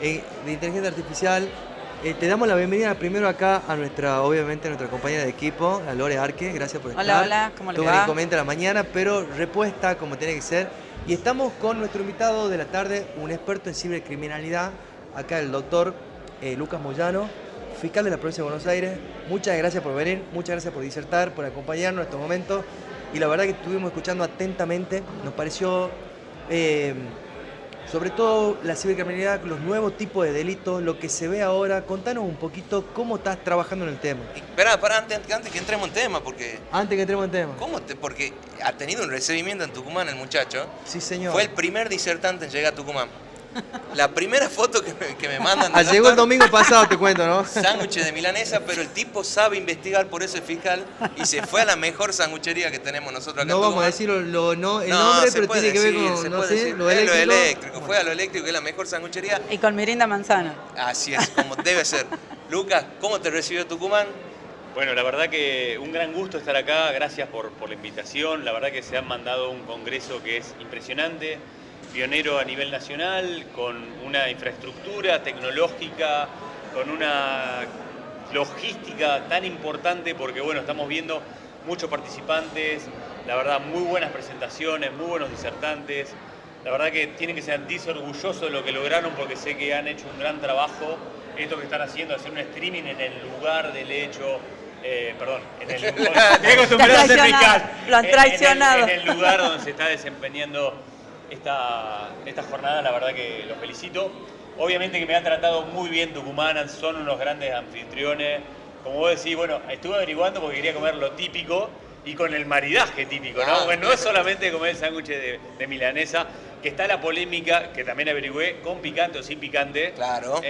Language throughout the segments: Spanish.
de inteligencia artificial. Te damos la bienvenida primero acá a obviamente, a nuestra compañera de equipo, a Lore Arque. Gracias por estar. Hola, hola, ¿cómo le va? Tuve un inconveniente a la mañana, pero repuesta como tiene que ser. Y estamos con nuestro invitado de la tarde, un experto en cibercriminalidad, acá el doctor Lucas Moyano, fiscal de la provincia de Buenos Aires. Muchas gracias por venir, muchas gracias por disertar, por acompañarnos en estos momentos. Y la verdad que estuvimos escuchando atentamente, nos pareció... sobre todo la cibercriminalidad, los nuevos tipos de delitos, lo que se ve ahora. Contanos un poquito cómo estás trabajando en el tema. Espera, antes que entremos en tema, porque... Antes que entremos en tema. Porque ha tenido un recibimiento en Tucumán el muchacho. Sí, señor. Fue el primer disertante en llegar a Tucumán. La primera foto que me mandan... Llegó el domingo pasado, te cuento, ¿no? Sándwiches de milanesa, pero el tipo sabe investigar, por eso es fiscal, y se fue a la mejor sanguchería que tenemos nosotros acá no en Tucumán. Vamos a decir el nombre, pero tiene que ver con, no sé, lo eléctrico. Fue a lo eléctrico, que es la mejor sanguchería. Y con mirinda manzana. Así es, como debe ser. Lucas, ¿cómo te recibió Tucumán? Bueno, la verdad que un gran gusto estar acá, gracias por la invitación. La verdad que se han mandado un congreso que es impresionante, pionero a nivel nacional, con una infraestructura tecnológica, con una logística tan importante, porque bueno, estamos viendo muchos participantes, la verdad muy buenas presentaciones, muy buenos disertantes. La verdad que tienen que sentirse orgullosos de lo que lograron, porque sé que han hecho un gran trabajo. Esto que están haciendo, hacer un streaming en el lugar del hecho, Lo han traicionado. En el lugar donde se está desempeñando esta jornada, la verdad que los felicito. Obviamente que me ha tratado muy bien Tucumán, son unos grandes anfitriones. Como vos decís, bueno, estuve averiguando porque quería comer lo típico y con el maridaje típico, ¿no? Bueno, no es solamente comer sándwiches de milanesa, que está la polémica, que también averigüé, con picante o sin picante. Claro.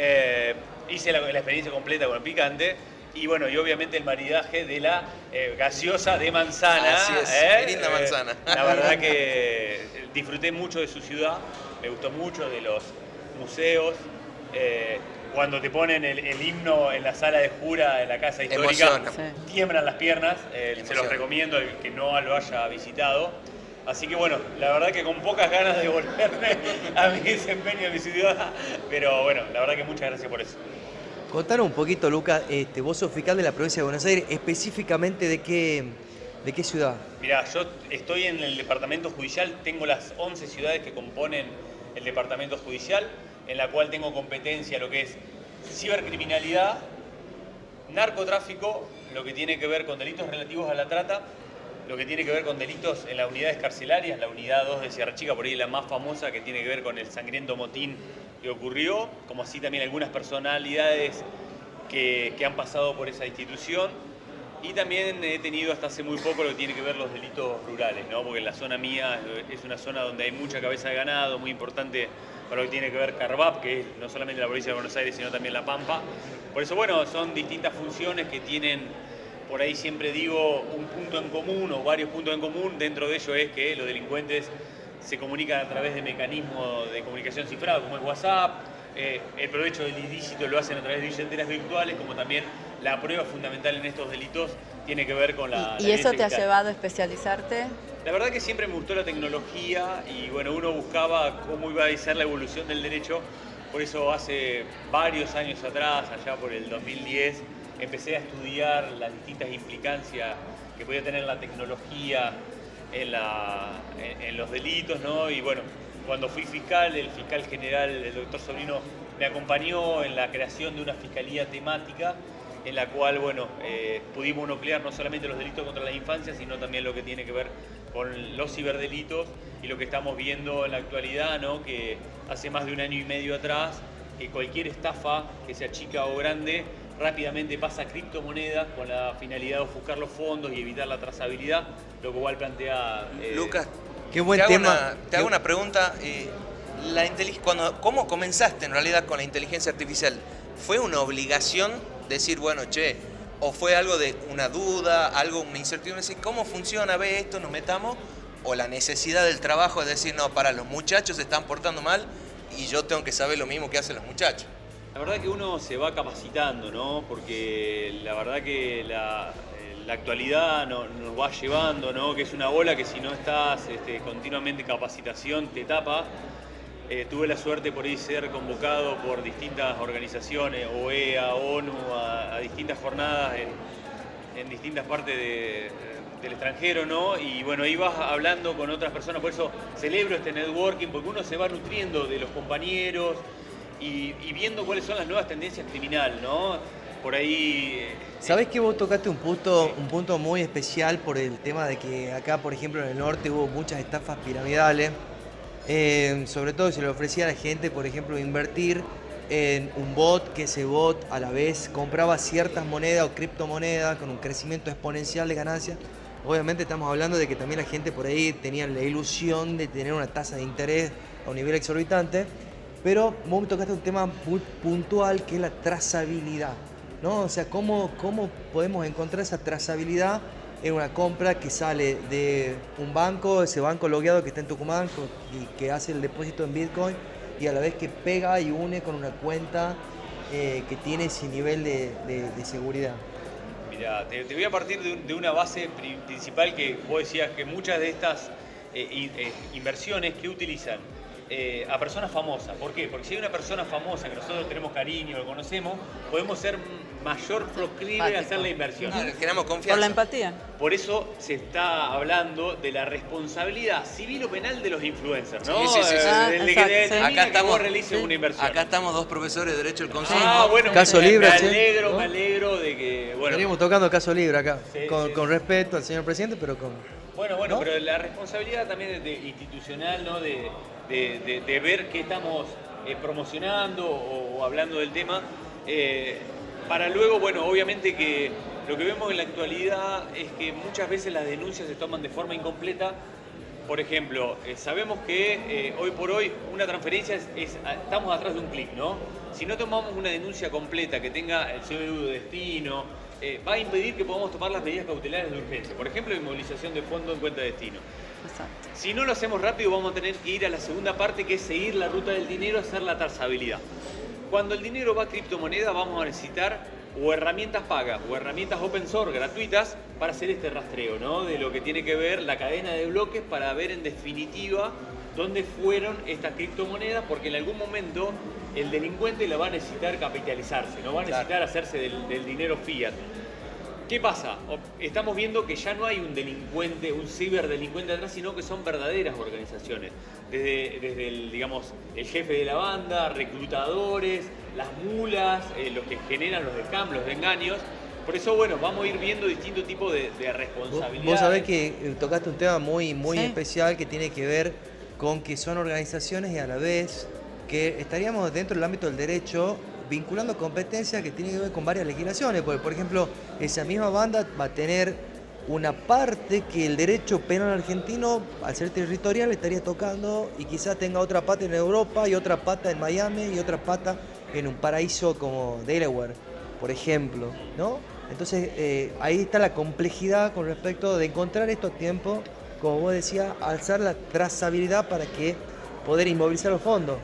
Hice la experiencia completa con el picante. Y bueno, y obviamente el maridaje de la gaseosa de manzana. Así es, linda manzana. La verdad que disfruté mucho de su ciudad, me gustó mucho de los museos. Cuando te ponen el himno en la sala de jura en la casa histórica, tiemblan las piernas. Se los recomiendo al que no lo haya visitado. Así que bueno, la verdad que con pocas ganas de volverme a mi desempeño en mi ciudad, pero bueno, la verdad que muchas gracias por eso. Contanos un poquito, Lucas, vos sos fiscal de la provincia de Buenos Aires, específicamente de qué ciudad. Mirá, yo estoy en el departamento judicial, tengo las 11 ciudades que componen el departamento judicial, en la cual tengo competencia lo que es cibercriminalidad, narcotráfico, lo que tiene que ver con delitos relativos a la trata, lo que tiene que ver con delitos en las unidades carcelarias, la unidad 2 de Sierra Chica, por ahí la más famosa, que tiene que ver con el sangriento motín que ocurrió, como así también algunas personalidades que han pasado por esa institución. Y también he tenido hasta hace muy poco lo que tiene que ver los delitos rurales, ¿no? Porque la zona mía es una zona donde hay mucha cabeza de ganado, muy importante para lo que tiene que ver Carvap, que es no solamente la provincia de Buenos Aires, sino también La Pampa. Por eso, bueno, son distintas funciones que tienen, por ahí siempre digo, un punto en común o varios puntos en común. Dentro de ello es que los delincuentes se comunican a través de mecanismos de comunicación cifrado, como es WhatsApp. El provecho del ilícito lo hacen a través de billeteras virtuales, como también la prueba fundamental en estos delitos tiene que ver con la... ¿Y eso te ha llevado a especializarte? La verdad que siempre me gustó la tecnología y bueno, uno buscaba cómo iba a ser la evolución del derecho. Por eso hace varios años atrás, allá por el 2010, empecé a estudiar las distintas implicancias que podía tener la tecnología en los delitos, ¿no? Y bueno, cuando fui fiscal, el fiscal general, el doctor Sobrino, me acompañó en la creación de una fiscalía temática en la cual, bueno, pudimos nuclear no solamente los delitos contra la infancia, sino también lo que tiene que ver con los ciberdelitos y lo que estamos viendo en la actualidad, ¿no? Que hace más de un año y medio atrás, que cualquier estafa, que sea chica o grande, rápidamente pasa a criptomonedas con la finalidad de ofuscar los fondos y evitar la trazabilidad, lo que igual plantea... Lucas, qué buen tema. Te hago una pregunta. ¿Cómo comenzaste en realidad con la inteligencia artificial? ¿Fue una obligación decir, bueno, o fue algo de una duda, una incertidumbre, decir, ¿cómo funciona? Ve esto, nos metamos? ¿O la necesidad del trabajo es decir, no, para los muchachos se están portando mal y yo tengo que saber lo mismo que hacen los muchachos? La verdad que uno se va capacitando, ¿no? Porque la verdad que la actualidad nos va llevando, ¿no? Que es una bola que si no estás continuamente en capacitación te tapa. Tuve la suerte por ahí ser convocado por distintas organizaciones, OEA, ONU, a distintas jornadas en distintas partes del extranjero, ¿no? Y bueno, ibas hablando con otras personas, por eso celebro este networking, porque uno se va nutriendo de los compañeros y viendo cuáles son las nuevas tendencias criminales, ¿no? Por ahí... ¿Sabés que vos tocaste un punto muy especial por el tema de que acá, por ejemplo, en el norte hubo muchas estafas piramidales? Sobre todo se le ofrecía a la gente, por ejemplo, invertir en un bot, que ese bot a la vez compraba ciertas monedas o criptomonedas con un crecimiento exponencial de ganancias. Obviamente estamos hablando de que también la gente por ahí tenía la ilusión de tener una tasa de interés a un nivel exorbitante, pero vos me tocaste un tema muy puntual que es la trazabilidad, ¿no? O sea, ¿cómo podemos encontrar esa trazabilidad en una compra que sale de un banco, ese banco logueado que está en Tucumán y que hace el depósito en Bitcoin y a la vez que pega y une con una cuenta que tiene ese nivel de seguridad? Mira, te voy a partir de una base principal que vos decías que muchas de estas inversiones que utilizan a personas famosas. ¿Por qué? Porque si hay una persona famosa que nosotros tenemos cariño, lo conocemos, podemos ser mayor proclive a hacer la inversión. Generamos confianza. Por la empatía. Por eso se está hablando de la responsabilidad civil o penal de los influencers, ¿no? Sí. Desde que determina Acá que vos estamos, realices una inversión. Acá estamos dos profesores de Derecho del Consumo. Bueno, Caso libre, me sí. alegro, ¿no? me alegro de que... Bueno, Venimos tocando caso libre acá, Sí, con respeto al señor presidente, pero con... Bueno, ¿no? pero la responsabilidad también institucional, ¿no? De ver qué estamos promocionando o hablando del tema, para luego, bueno, obviamente que lo que vemos en la actualidad es que muchas veces las denuncias se toman de forma incompleta. Por ejemplo, sabemos que hoy por hoy una transferencia estamos atrás de un clic, ¿no? Si no tomamos una denuncia completa que tenga el CBU de destino, va a impedir que podamos tomar las medidas cautelares de urgencia. Por ejemplo, inmovilización de fondo en cuenta de destino. Exacto. Si no lo hacemos rápido, vamos a tener que ir a la segunda parte, que es seguir la ruta del dinero, hacer la trazabilidad. Cuando el dinero va a criptomoneda, vamos a necesitar o herramientas pagas o herramientas open source gratuitas para hacer este rastreo, ¿no? De lo que tiene que ver la cadena de bloques, para ver en definitiva dónde fueron estas criptomonedas, porque en algún momento el delincuente la va a necesitar capitalizarse, no va a necesitar hacerse del dinero fiat. ¿Qué pasa? Estamos viendo que ya no hay un delincuente, un ciberdelincuente atrás, sino que son verdaderas organizaciones. Desde el jefe de la banda, reclutadores, las mulas, los que generan los scams, los engaños. Por eso, bueno, vamos a ir viendo distintos tipos de responsabilidades. Vos sabés que tocaste un tema muy Sí. especial que tiene que ver con que son organizaciones y a la vez que estaríamos dentro del ámbito del derecho vinculando competencias que tienen que ver con varias legislaciones. Porque, por ejemplo, esa misma banda va a tener una parte que el derecho penal argentino, al ser territorial, estaría tocando y quizás tenga otra pata en Europa y otra pata en Miami y otra pata en un paraíso como Delaware, por ejemplo, ¿no? Entonces, ahí está la complejidad con respecto de encontrar estos tiempos, como vos decías, alzar la trazabilidad para que poder inmovilizar los fondos.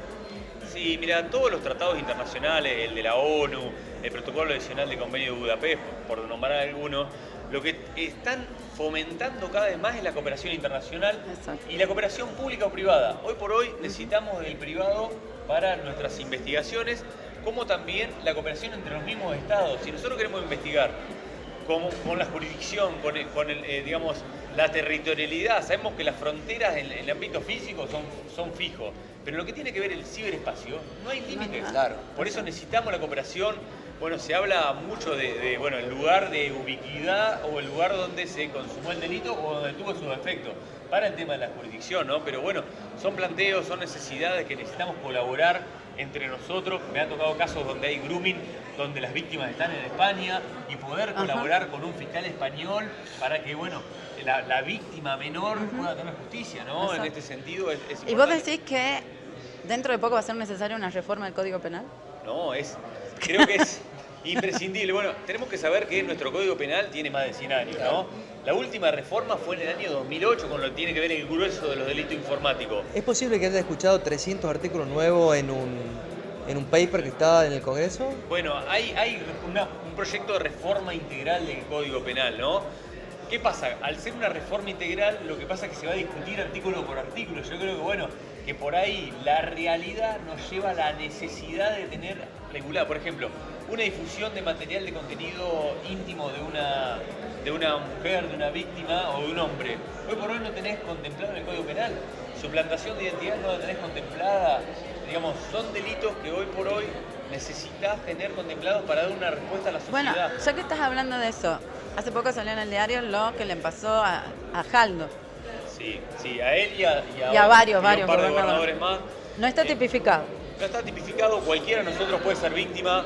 Sí, mira, todos los tratados internacionales, el de la ONU, el protocolo adicional de convenio de Budapest, por nombrar algunos, lo que están fomentando cada vez más es la cooperación internacional. Exacto. Y la cooperación pública o privada. Hoy por hoy necesitamos del privado para nuestras investigaciones, como también la cooperación entre los mismos estados. Si nosotros queremos investigar con la jurisdicción, con la territorialidad, sabemos que las fronteras en el ámbito físico son fijos, pero lo que tiene que ver el ciberespacio, no hay límites. Claro. Por eso necesitamos la cooperación. Bueno, se habla mucho de el lugar de ubiquidad o el lugar donde se consumó el delito o donde tuvo sus efectos para el tema de la jurisdicción, ¿no? Pero bueno, son planteos, son necesidades que necesitamos colaborar entre nosotros. Me han tocado casos donde hay grooming, donde las víctimas están en España y poder colaborar con un fiscal español para que, bueno, la víctima menor pueda tener justicia, ¿no? Exacto. En este sentido es importante. ¿Y vos decís que dentro de poco va a ser necesaria una reforma del Código Penal? No, creo que es imprescindible. Bueno, tenemos que saber que nuestro Código Penal tiene más de 100 años, ¿no? La última reforma fue en el año 2008 con lo que tiene que ver el grueso de los delitos informáticos. ¿Es posible que haya escuchado 300 artículos nuevos en un paper que está en el Congreso? Bueno, hay un proyecto de reforma integral del Código Penal, ¿no? ¿Qué pasa? Al ser una reforma integral, lo que pasa es que se va a discutir artículo por artículo. Yo creo que, bueno, que por ahí la realidad nos lleva a la necesidad de tener regulada. Por ejemplo, una difusión de material de contenido íntimo de una mujer, de una víctima o de un hombre. Hoy por hoy no tenés contemplado en el Código Penal. Suplantación de identidad no la tenés contemplada. Digamos, son delitos que hoy por hoy necesitas tener contemplados para dar una respuesta a la sociedad. Bueno, ya que estás hablando de eso, hace poco salió en el diario lo que le pasó a Jaldo. Sí, a él y a varios un par de gobernadores gobernadores más. No está tipificado. No está tipificado, cualquiera de nosotros puede ser víctima.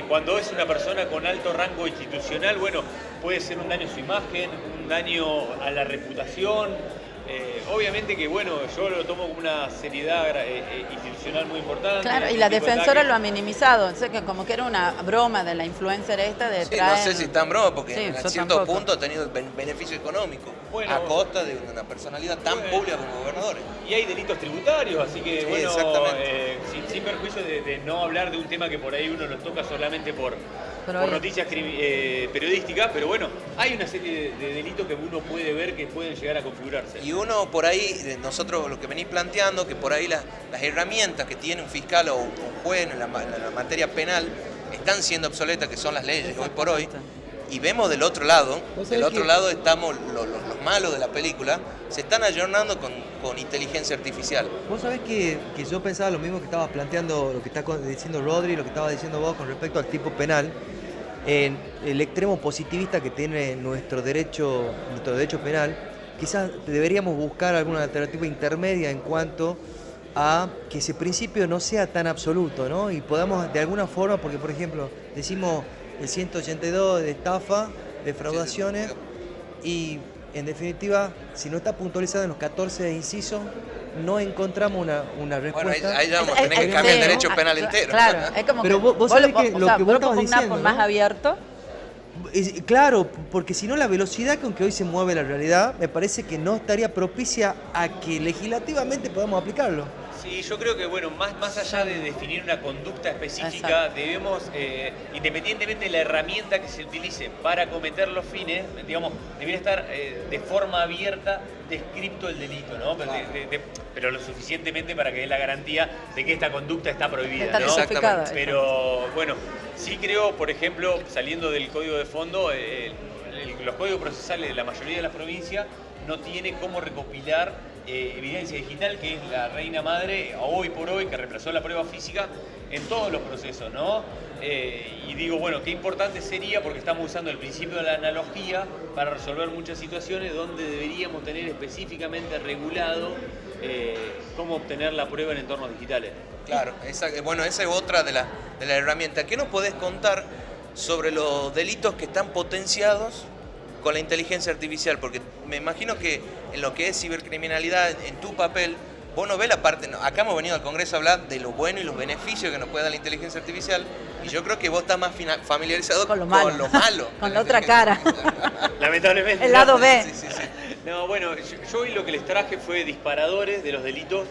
Cuando es una persona con alto rango institucional, bueno, puede ser un daño a su imagen, un daño a la reputación. Obviamente que, bueno, yo lo tomo como una seriedad institucional muy importante. Claro, y la defensora lo ha minimizado. Sé que como que era una broma de la influencer esta de Sí, traer... no sé si está en broma, porque Sí, en yo cierto tampoco. punto ha tenido beneficio económico Bueno, a costa de una personalidad tan bueno. pública como gobernadores. Y hay delitos tributarios, así que, Sí, bueno, exactamente. sin perjuicio de no hablar de un tema que por ahí uno lo toca solamente por Pero noticias periodísticas, pero bueno, hay una serie de delitos que uno puede ver que pueden llegar a configurarse. Y uno por ahí, nosotros lo que venís planteando, que por ahí las herramientas que tiene un fiscal o un juez en la materia penal están siendo obsoletas, que son las leyes hoy por hoy. Y vemos del otro lado, estamos los malos de la película, se están ayornando con inteligencia artificial. Vos sabés que yo pensaba lo mismo que estabas planteando, lo que está diciendo Rodri, lo que estabas diciendo vos con respecto al tipo penal, en el extremo positivista que tiene nuestro derecho penal. Quizás deberíamos buscar alguna alternativa intermedia en cuanto a que ese principio no sea tan absoluto, ¿no? Y podamos de alguna forma, porque por ejemplo decimos el 182 de estafa, defraudaciones, y en definitiva, si no está puntualizado en los 14 incisos, no encontramos una respuesta. Bueno, ahí ya vamos a tener que cambiar el derecho penal entero. Claro, es como Pero que vos sabés que lo que vos lo estabas propugnás diciendo, por más ¿no? abierto. Claro, porque si no la velocidad con que hoy se mueve la realidad me parece que no estaría propicia a que legislativamente podamos aplicarlo. Sí, yo creo que, bueno, más allá de definir una conducta específica, Exacto. debemos, independientemente de la herramienta que se utilice para cometer los fines, digamos, debería estar de forma abierta descripto el delito, ¿no? Pero lo suficientemente para que dé la garantía de que esta conducta está prohibida, Está ¿no? tipificada. Pero, bueno, sí creo, por ejemplo, saliendo del código de fondo, los códigos procesales de la mayoría de las provincias no tiene cómo recopilar evidencia digital, que es la reina madre, hoy por hoy, que reemplazó la prueba física en todos los procesos, ¿no? Y digo, bueno, qué importante sería, porque estamos usando el principio de la analogía para resolver muchas situaciones donde deberíamos tener específicamente regulado cómo obtener la prueba en entornos digitales. Claro, esa es otra de las herramientas. ¿Qué nos podés contar sobre los delitos que están potenciados con la inteligencia artificial? Porque me imagino que en lo que es cibercriminalidad, en tu papel, vos no ves la parte... Acá hemos venido al Congreso a hablar de lo bueno y los beneficios que nos puede dar la inteligencia artificial, y yo creo que vos estás más familiarizado Con lo malo. Con La otra cara. Lamentablemente. El lado B. Sí. No, bueno, yo hoy lo que les traje fue disparadores de los delitos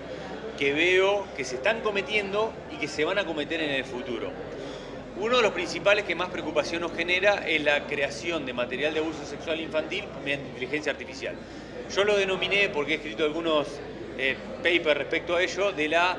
que veo que se están cometiendo y que se van a cometer en el futuro. Uno de los principales que más preocupación nos genera es la creación de material de abuso sexual infantil mediante inteligencia artificial. Yo lo denominé, porque he escrito algunos papers respecto a ello, de la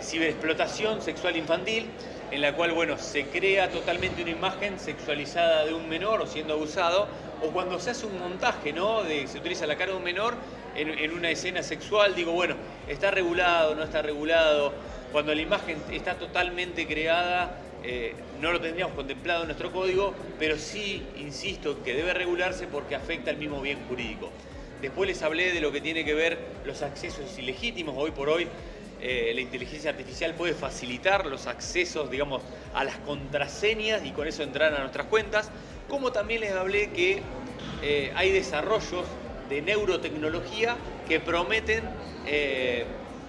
ciberexplotación sexual infantil, en la cual, bueno, se crea totalmente una imagen sexualizada de un menor o siendo abusado, o cuando se hace un montaje, ¿no? Se utiliza la cara de un menor en una escena sexual, digo, bueno, ¿está regulado, no está regulado? Cuando la imagen está totalmente creada, no lo tendríamos contemplado en nuestro código, pero sí, insisto, que debe regularse porque afecta al mismo bien jurídico. Después les hablé de lo que tiene que ver los accesos ilegítimos. Hoy por hoy la inteligencia artificial puede facilitar los accesos, digamos, a las contraseñas y con eso entrar a nuestras cuentas. Como también les hablé que hay desarrollos de neurotecnología que prometen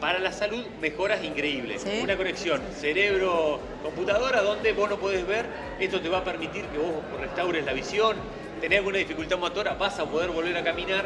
para la salud mejoras increíbles. ¿Sí? Una conexión cerebro-computadora donde vos no podés ver, esto te va a permitir que vos restaures la visión, tenés alguna dificultad motora, vas a poder volver a caminar,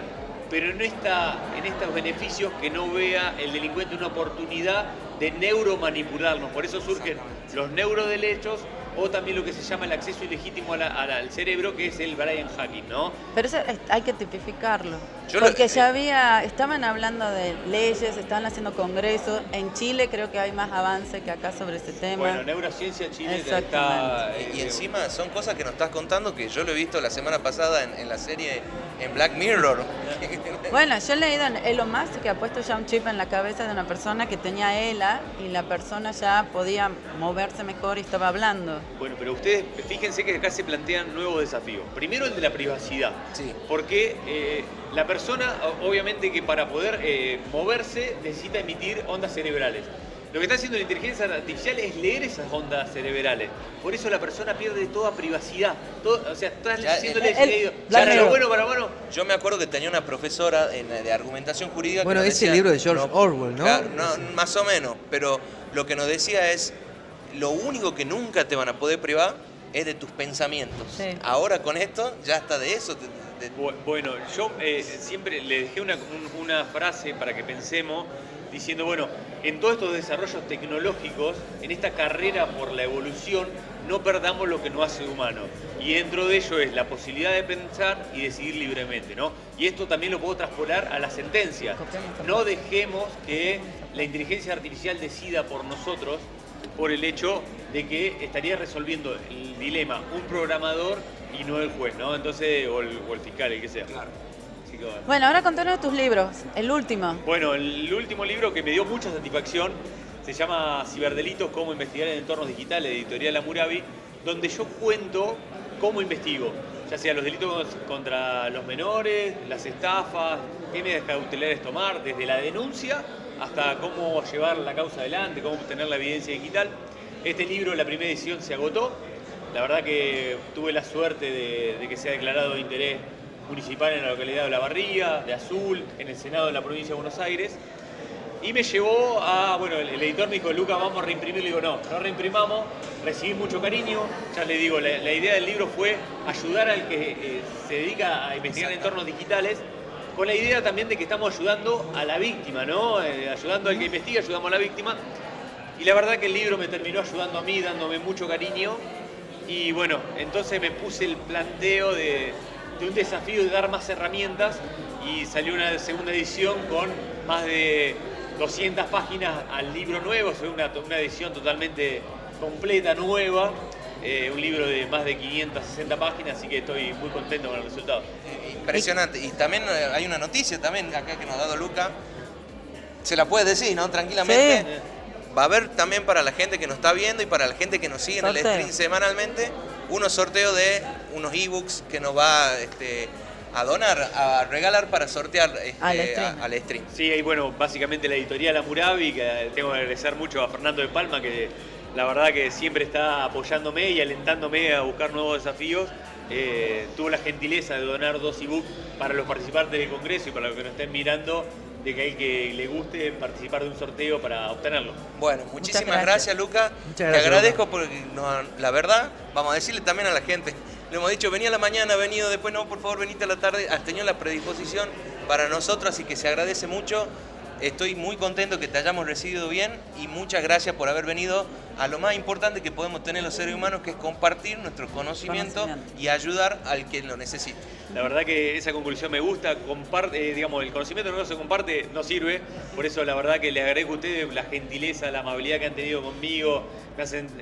pero en estos beneficios que no vea el delincuente una oportunidad de neuromanipularnos. Por eso surgen los neuroderechos o también lo que se llama el acceso ilegítimo al cerebro, que es el Brian Hacking, ¿no? Pero eso hay que tipificarlo. Yo Porque estaban hablando de leyes, estaban haciendo congresos. En Chile creo que hay más avance que acá sobre ese tema. Bueno, neurociencia Chile está... Exactamente. Y encima son cosas que nos estás contando que yo lo he visto la semana pasada en la serie en Black Mirror. Bueno, yo he leído en Elon Musk que ha puesto ya un chip en la cabeza de una persona que tenía ELA y la persona ya podía moverse mejor y estaba hablando. Bueno, pero ustedes fíjense que acá se plantean nuevos desafíos. Primero el de la privacidad. Sí. Porque la persona, obviamente que para poder moverse necesita emitir ondas cerebrales. Lo que está haciendo la inteligencia artificial es leer esas ondas cerebrales. Por eso la persona pierde toda privacidad. O sea, estás haciéndole leído. Bueno. Yo me acuerdo que tenía una profesora de argumentación jurídica. Bueno, que nos ese decía, libro de George Orwell, ¿no? Claro, más o menos. Pero lo que nos decía es, lo único que nunca te van a poder privar es de tus pensamientos. Sí. Ahora con esto ya está de eso. Bueno, yo siempre le dejé una frase para que pensemos, diciendo, bueno, en todos estos desarrollos tecnológicos, en esta carrera por la evolución, no perdamos lo que nos hace humano. Y dentro de ello es la posibilidad de pensar y decidir libremente, ¿no? Y esto también lo puedo traspolar a la sentencia. No dejemos que la inteligencia artificial decida por nosotros, por el hecho de que estaría resolviendo el dilema un programador y no el juez, ¿no? Entonces, o el fiscal, el que sea. Claro. Así que, bueno. Bueno, ahora contanos tus libros. El último. Bueno, el último libro que me dio mucha satisfacción se llama Ciberdelitos, cómo investigar en entornos digitales, de Editorial Hammurabi, donde yo cuento cómo investigo, ya sea los delitos contra los menores, las estafas, qué medidas cautelares tomar, desde la denuncia hasta cómo llevar la causa adelante, cómo obtener la evidencia digital. Este libro, la primera edición, se agotó. La verdad que tuve la suerte de que sea declarado de interés municipal en la localidad de Olavarría, de Azul, en el Senado de la provincia de Buenos Aires. Y me llevó a, bueno, el editor me dijo, Lucas, vamos a reimprimir. Le digo, no reimprimamos, recibí mucho cariño. Ya le digo, la idea del libro fue ayudar al que se dedica a investigar en entornos digitales, con la idea también de que estamos ayudando a la víctima, ¿no? Ayudando al que investiga, ayudamos a la víctima. Y la verdad que el libro me terminó ayudando a mí, dándome mucho cariño. Y bueno, entonces me puse el planteo de un desafío de dar más herramientas y salió una segunda edición con más de 200 páginas al libro nuevo, una edición totalmente completa, nueva, un libro de más de 560 páginas, así que estoy muy contento con el resultado. Impresionante. Y también hay una noticia también acá que nos ha dado Luca. Se la puede decir, ¿no? Tranquilamente. Sí. Va a haber también para la gente que nos está viendo y para la gente que nos sigue en el Sorteo. stream semanalmente, unos sorteos de unos ebooks que nos va a donar, a regalar para sortear al stream. Sí, y bueno, básicamente la editorial Hammurabi, que tengo que agradecer mucho a Fernando de Palma, que la verdad que siempre está apoyándome y alentándome a buscar nuevos desafíos. Tuvo la gentileza de donar 2 ebooks para los participantes del Congreso y para los que nos estén mirando, de que hay que le guste participar de un sorteo para obtenerlo. Bueno, muchísimas gracias, Luca. Muchas gracias, Te agradezco Luca. porque la verdad, vamos a decirle también a la gente, le hemos dicho, venía a la mañana, venido después, no, por favor, venite a la tarde, has tenido la predisposición para nosotros, así que se agradece mucho. Estoy muy contento que te hayamos recibido bien y muchas gracias por haber venido a lo más importante que podemos tener los seres humanos, que es compartir nuestro conocimiento y ayudar al que lo necesite. La verdad que esa conclusión me gusta, digamos, el conocimiento que no se comparte no sirve, por eso la verdad que les agradezco a ustedes la gentileza, la amabilidad que han tenido conmigo,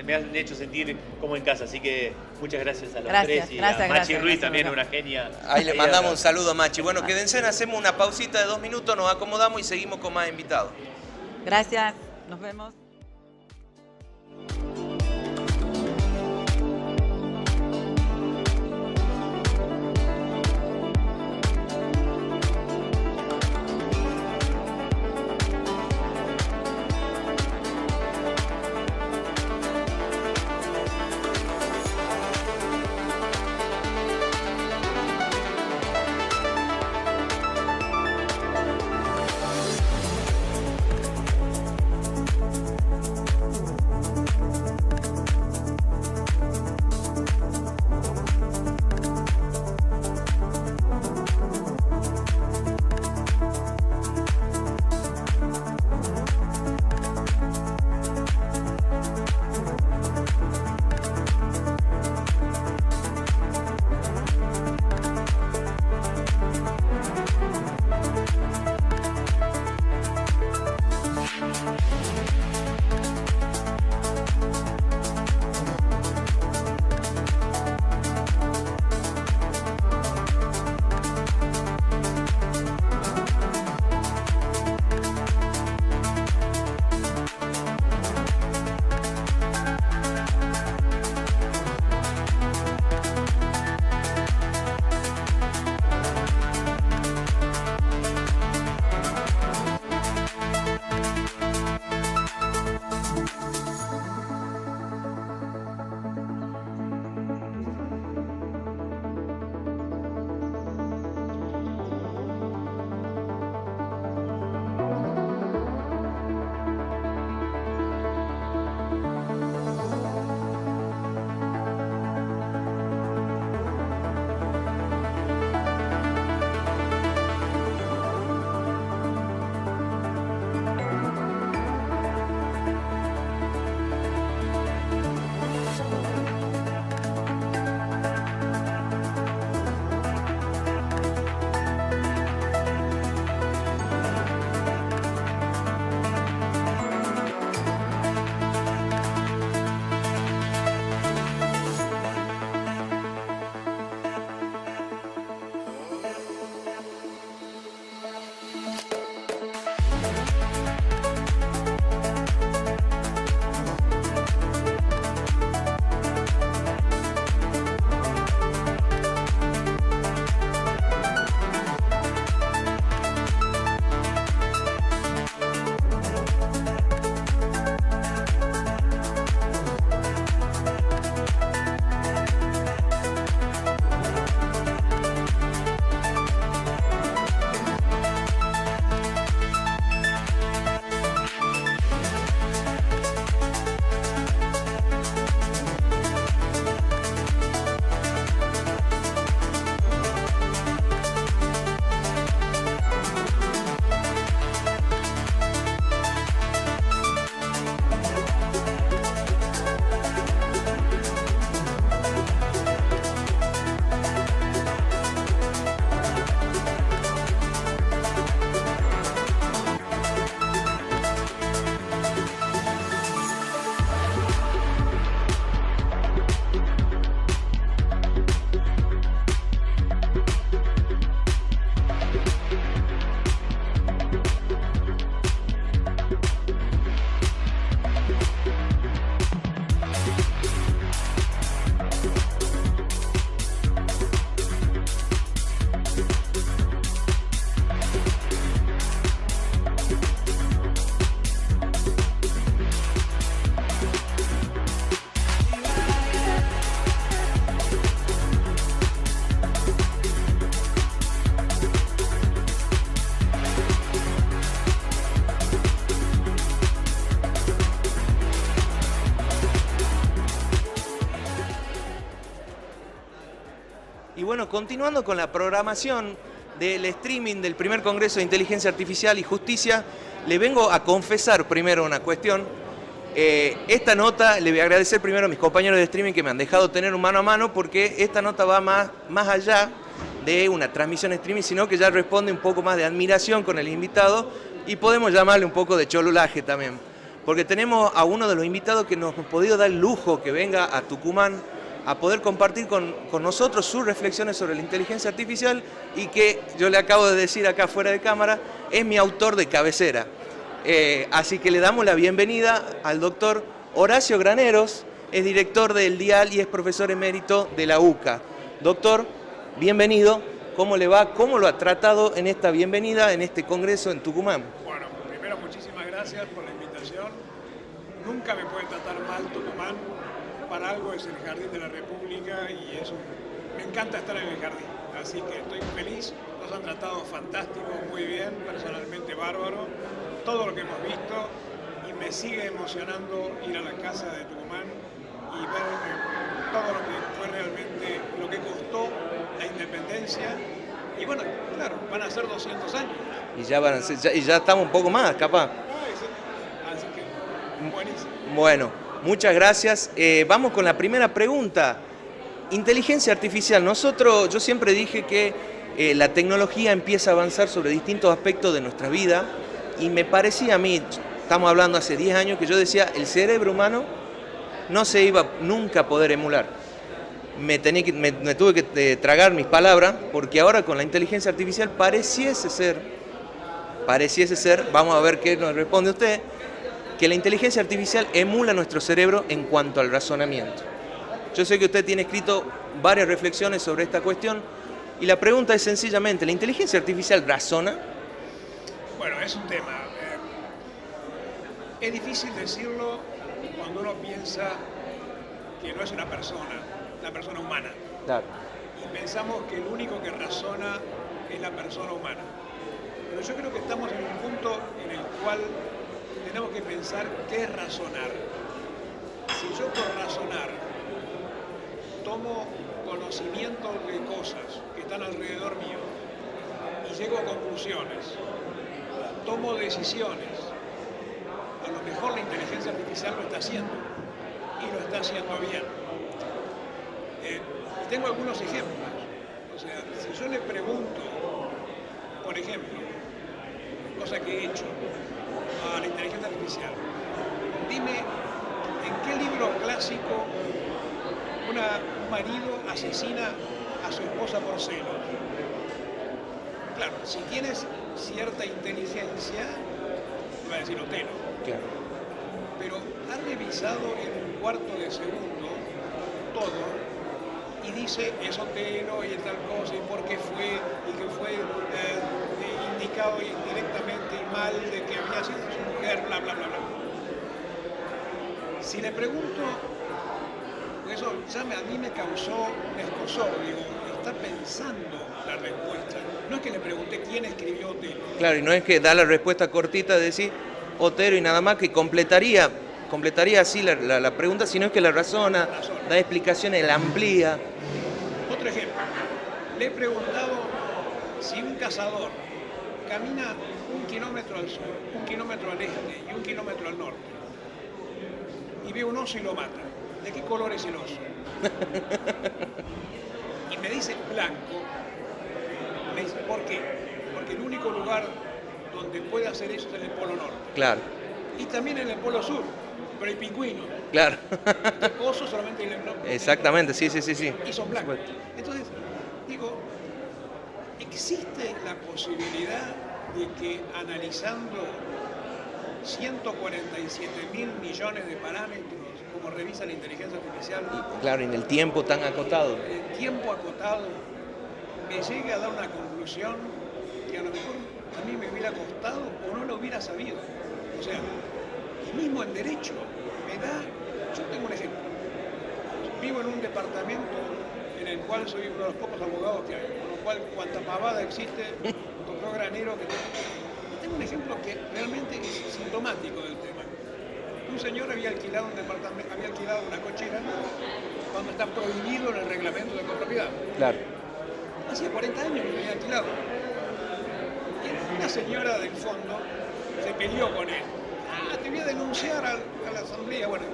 me han hecho sentir como en casa, así que muchas gracias a los tres y a Machi Ruiz también, una genia. Ahí le mandamos un saludo a Machi. Bueno, quédense, hacemos una pausita de 2 minutos, nos acomodamos y seguimos con más invitados. Gracias, nos vemos. bueno, continuando con la programación del streaming del primer Congreso de Inteligencia Artificial y Justicia, le vengo a confesar primero una cuestión. Esta nota, le voy a agradecer primero a mis compañeros de streaming que me han dejado tener un mano a mano, porque esta nota va más allá de una transmisión streaming, sino que ya responde un poco más de admiración con el invitado y podemos llamarle un poco de cholulaje también. Porque tenemos a uno de los invitados que nos ha podido dar el lujo que venga a Tucumán a poder compartir con nosotros sus reflexiones sobre la inteligencia artificial y que yo le acabo de decir acá fuera de cámara, es mi autor de cabecera. Así que le damos la bienvenida al doctor Horacio Graneros, es director del DIAL y es profesor emérito de la UCA. Doctor, bienvenido. ¿Cómo le va? ¿Cómo lo ha tratado en esta bienvenida, en este congreso en Tucumán? Bueno, primero muchísimas gracias por la invitación. Nunca me puede tratar mal Tucumán. Para algo es el Jardín de la República y eso me encanta estar en el jardín. Así que estoy feliz. Nos han tratado fantástico, muy bien, personalmente bárbaro. Todo lo que hemos visto y me sigue emocionando ir a la casa de Tucumán y ver todo lo que fue realmente, lo que costó la independencia. Y bueno, claro, van a ser 200 años. Y ya estamos un poco más, capaz. Así que, buenísimo. Bueno, muchas gracias. Vamos con la primera pregunta. Inteligencia artificial. Yo siempre dije que la tecnología empieza a avanzar sobre distintos aspectos de nuestra vida y me parecía a mí, estamos hablando hace 10 años, que yo decía, el cerebro humano no se iba nunca a poder emular. Me tuve que tragar mis palabras, porque ahora con la inteligencia artificial pareciese ser, vamos a ver qué nos responde usted, que la inteligencia artificial emula nuestro cerebro en cuanto al razonamiento. Yo sé que usted tiene escrito varias reflexiones sobre esta cuestión, y la pregunta es sencillamente, ¿la inteligencia artificial razona? Bueno, es un tema. Es difícil decirlo cuando uno piensa que no es una persona humana. Claro. Y pensamos que el único que razona es la persona humana. Pero yo creo que estamos en un punto en el cual tenemos que pensar qué es razonar. Si yo por razonar tomo conocimiento de cosas que están alrededor mío y llego a conclusiones, tomo decisiones, a lo mejor la inteligencia artificial lo está haciendo y lo está haciendo bien. Y tengo algunos ejemplos. O sea, si yo le pregunto, por ejemplo, cosa que he hecho a la inteligencia artificial, dime en qué libro clásico un marido asesina a su esposa por celos. Claro, si tienes cierta inteligencia, va a decir Otelo. Claro. Pero ha revisado en un cuarto de segundo todo y dice es Otelo y es tal cosa y por qué fue y que fue indicado indirectamente y mal de que había sido su mujer, bla, bla, bla, bla. Si le pregunto, eso ya a mí me causó un escozor, digo, está pensando la respuesta. No es que le pregunté quién escribió Otelo. Claro, y no es que da la respuesta cortita de decir Otero y nada más, que completaría así la pregunta, sino es que la razona, da explicaciones, la amplía. Otro ejemplo, le he preguntado si un cazador camina 1 kilómetro al sur, 1 kilómetro al este y 1 kilómetro al norte y ve un oso y lo mata. ¿De qué color es el oso? Y me dice blanco. Me dice, ¿por qué? Porque el único lugar donde puede hacer eso es en el Polo Norte. Claro. Y también en el Polo Sur, pero hay pingüinos. Claro. Osos solamente en el norte. Exactamente, sí. Y son blancos. Entonces, digo, ¿existe la posibilidad de que analizando 147.000 millones de parámetros, como revisa la inteligencia artificial, Claro, en el tiempo tan acotado. el tiempo acotado, me llegue a dar una conclusión que a lo mejor a mí me hubiera costado o no lo hubiera sabido? O sea, y mismo en derecho, yo tengo un ejemplo. Vivo en un departamento en el cual soy uno de los pocos abogados que hay, con lo cual cuanta pavada existe, doctor Granero, que tengo un ejemplo que realmente es sintomático del tema. Un señor había alquilado un departamento, había alquilado una cochera cuando está prohibido en el reglamento de copropiedad. Claro. hacía 40 años que me había alquilado. Y una señora del fondo se peleó con él. Ah, te voy a denunciar a la asamblea. Bueno,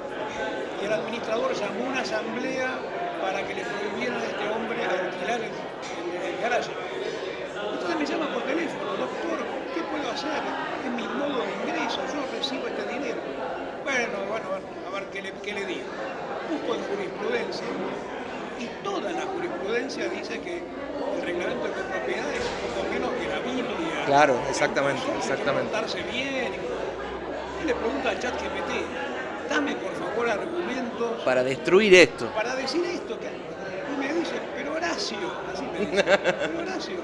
y el administrador llamó a una asamblea para que le prohibieran a este hombre alquilar el garaje. Entonces me llama por teléfono, doctor, ¿qué puedo hacer? Es mi modo de ingreso, yo recibo este dinero. Bueno, a ver qué le digo. Busco en jurisprudencia y toda la jurisprudencia dice que el reglamento de copropiedad es un poco menos que la Biblia. Claro, exactamente, exactamente. Portarse bien. Y le pregunta al ChatGPT, dame por favor argumentos Para destruir esto. para decir esto. Y me dice, pero Horacio, así me dice, pero Horacio,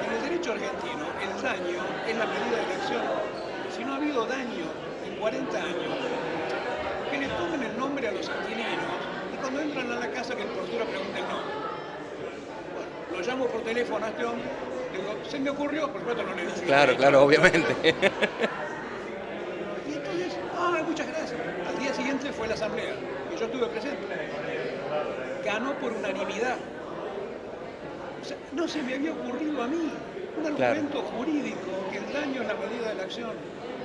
en el derecho argentino el daño es la medida de la acción. Si no ha habido daño en 40 años, que le tomen el nombre a los inquilinos y cuando entran a la casa que el portero pregunte el nombre. Bueno, lo llamo por teléfono a este hombre, le digo, se me ocurrió, por supuesto no le dije. Claro, obviamente. Y entonces, muchas gracias. Al día siguiente fue la asamblea y yo estuve presente. Ganó por unanimidad. O sea, no se me había ocurrido a mí un argumento jurídico que el daño es la medida de la acción.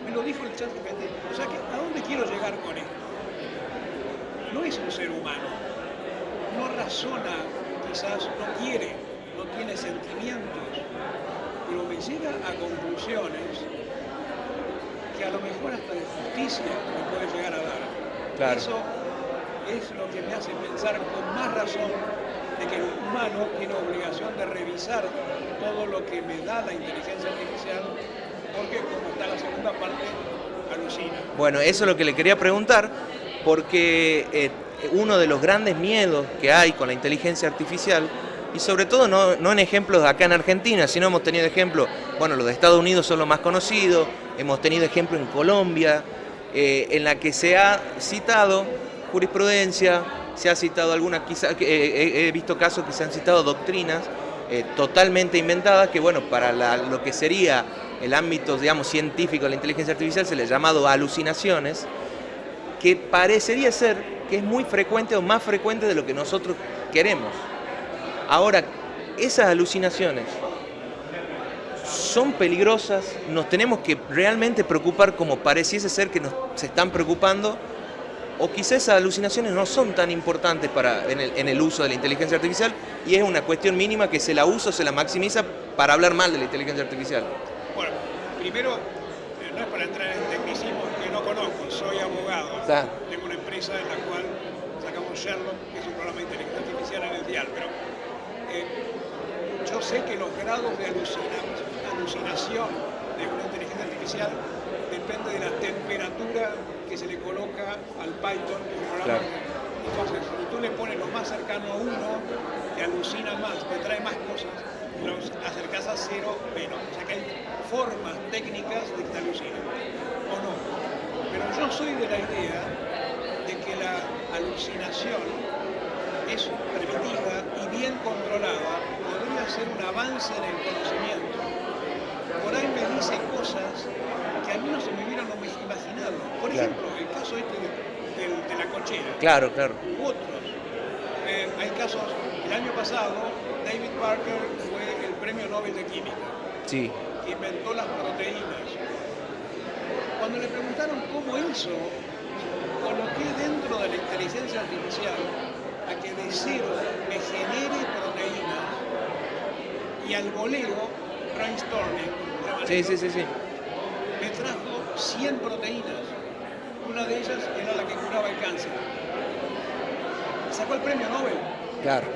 Me lo dijo el ChatGPT. O sea que, ¿a dónde quiero llegar con esto? No es un ser humano. No razona, quizás no quiere, no tiene sentimientos, pero me llega a conclusiones que a lo mejor hasta de justicia me puede llegar a dar. Claro. Eso es lo que me hace pensar con más razón de que el humano tiene obligación de revisar todo lo que me da la inteligencia artificial, porque como está la segunda parte, alucina. Bueno, eso es lo que le quería preguntar, porque uno de los grandes miedos que hay con la inteligencia artificial, y sobre todo no en ejemplos acá en Argentina, sino hemos tenido ejemplos, bueno, los de Estados Unidos son los más conocidos, hemos tenido ejemplos en Colombia, en la que se ha citado jurisprudencia, se ha citado algunas, quizás he visto casos que se han citado doctrinas totalmente inventadas, que bueno, para lo que sería el ámbito, digamos, científico de la inteligencia artificial se le ha llamado alucinaciones, que parecería ser que es muy frecuente o más frecuente de lo que nosotros queremos. Ahora, esas alucinaciones son peligrosas, nos tenemos que realmente preocupar como pareciese ser que se están preocupando, o quizás esas alucinaciones no son tan importantes en el uso de la inteligencia artificial y es una cuestión mínima que se la usa o se la maximiza para hablar mal de la inteligencia artificial. Bueno, primero, no es para entrar en tecnicismo que no conozco, soy abogado, tengo una empresa en la cual sacamos Sherlock, que es un programa de inteligencia artificial en el dial, pero yo sé que los grados de alucinación de una inteligencia artificial depende de la temperatura que se le coloca al Python, que es un programa. Entonces, si tú le pones lo más cercano a 1, te alucina más, te trae más cosas, y los acercas a 0, menos. O sea que hay formas técnicas de que te alucinen, o no. Pero yo soy de la idea de que la alucinación es permitida y bien controlada, podría ser un avance en el conocimiento. Por ahí me dice cosas que a mí no se me hubieran imaginado. Por ejemplo, el caso de la cochera. Claro. U otros. Hay casos, el año pasado, David Parker fue el premio Nobel de Química. Sí. Que inventó las proteínas. Cuando le preguntaron cómo hizo, coloqué dentro de la inteligencia artificial a que de cero me genere proteínas y al voleo, brainstorming, Sí. me trajo 100 proteínas. Una de ellas era la que curaba el cáncer. ¿Sacó el premio Nobel? Claro.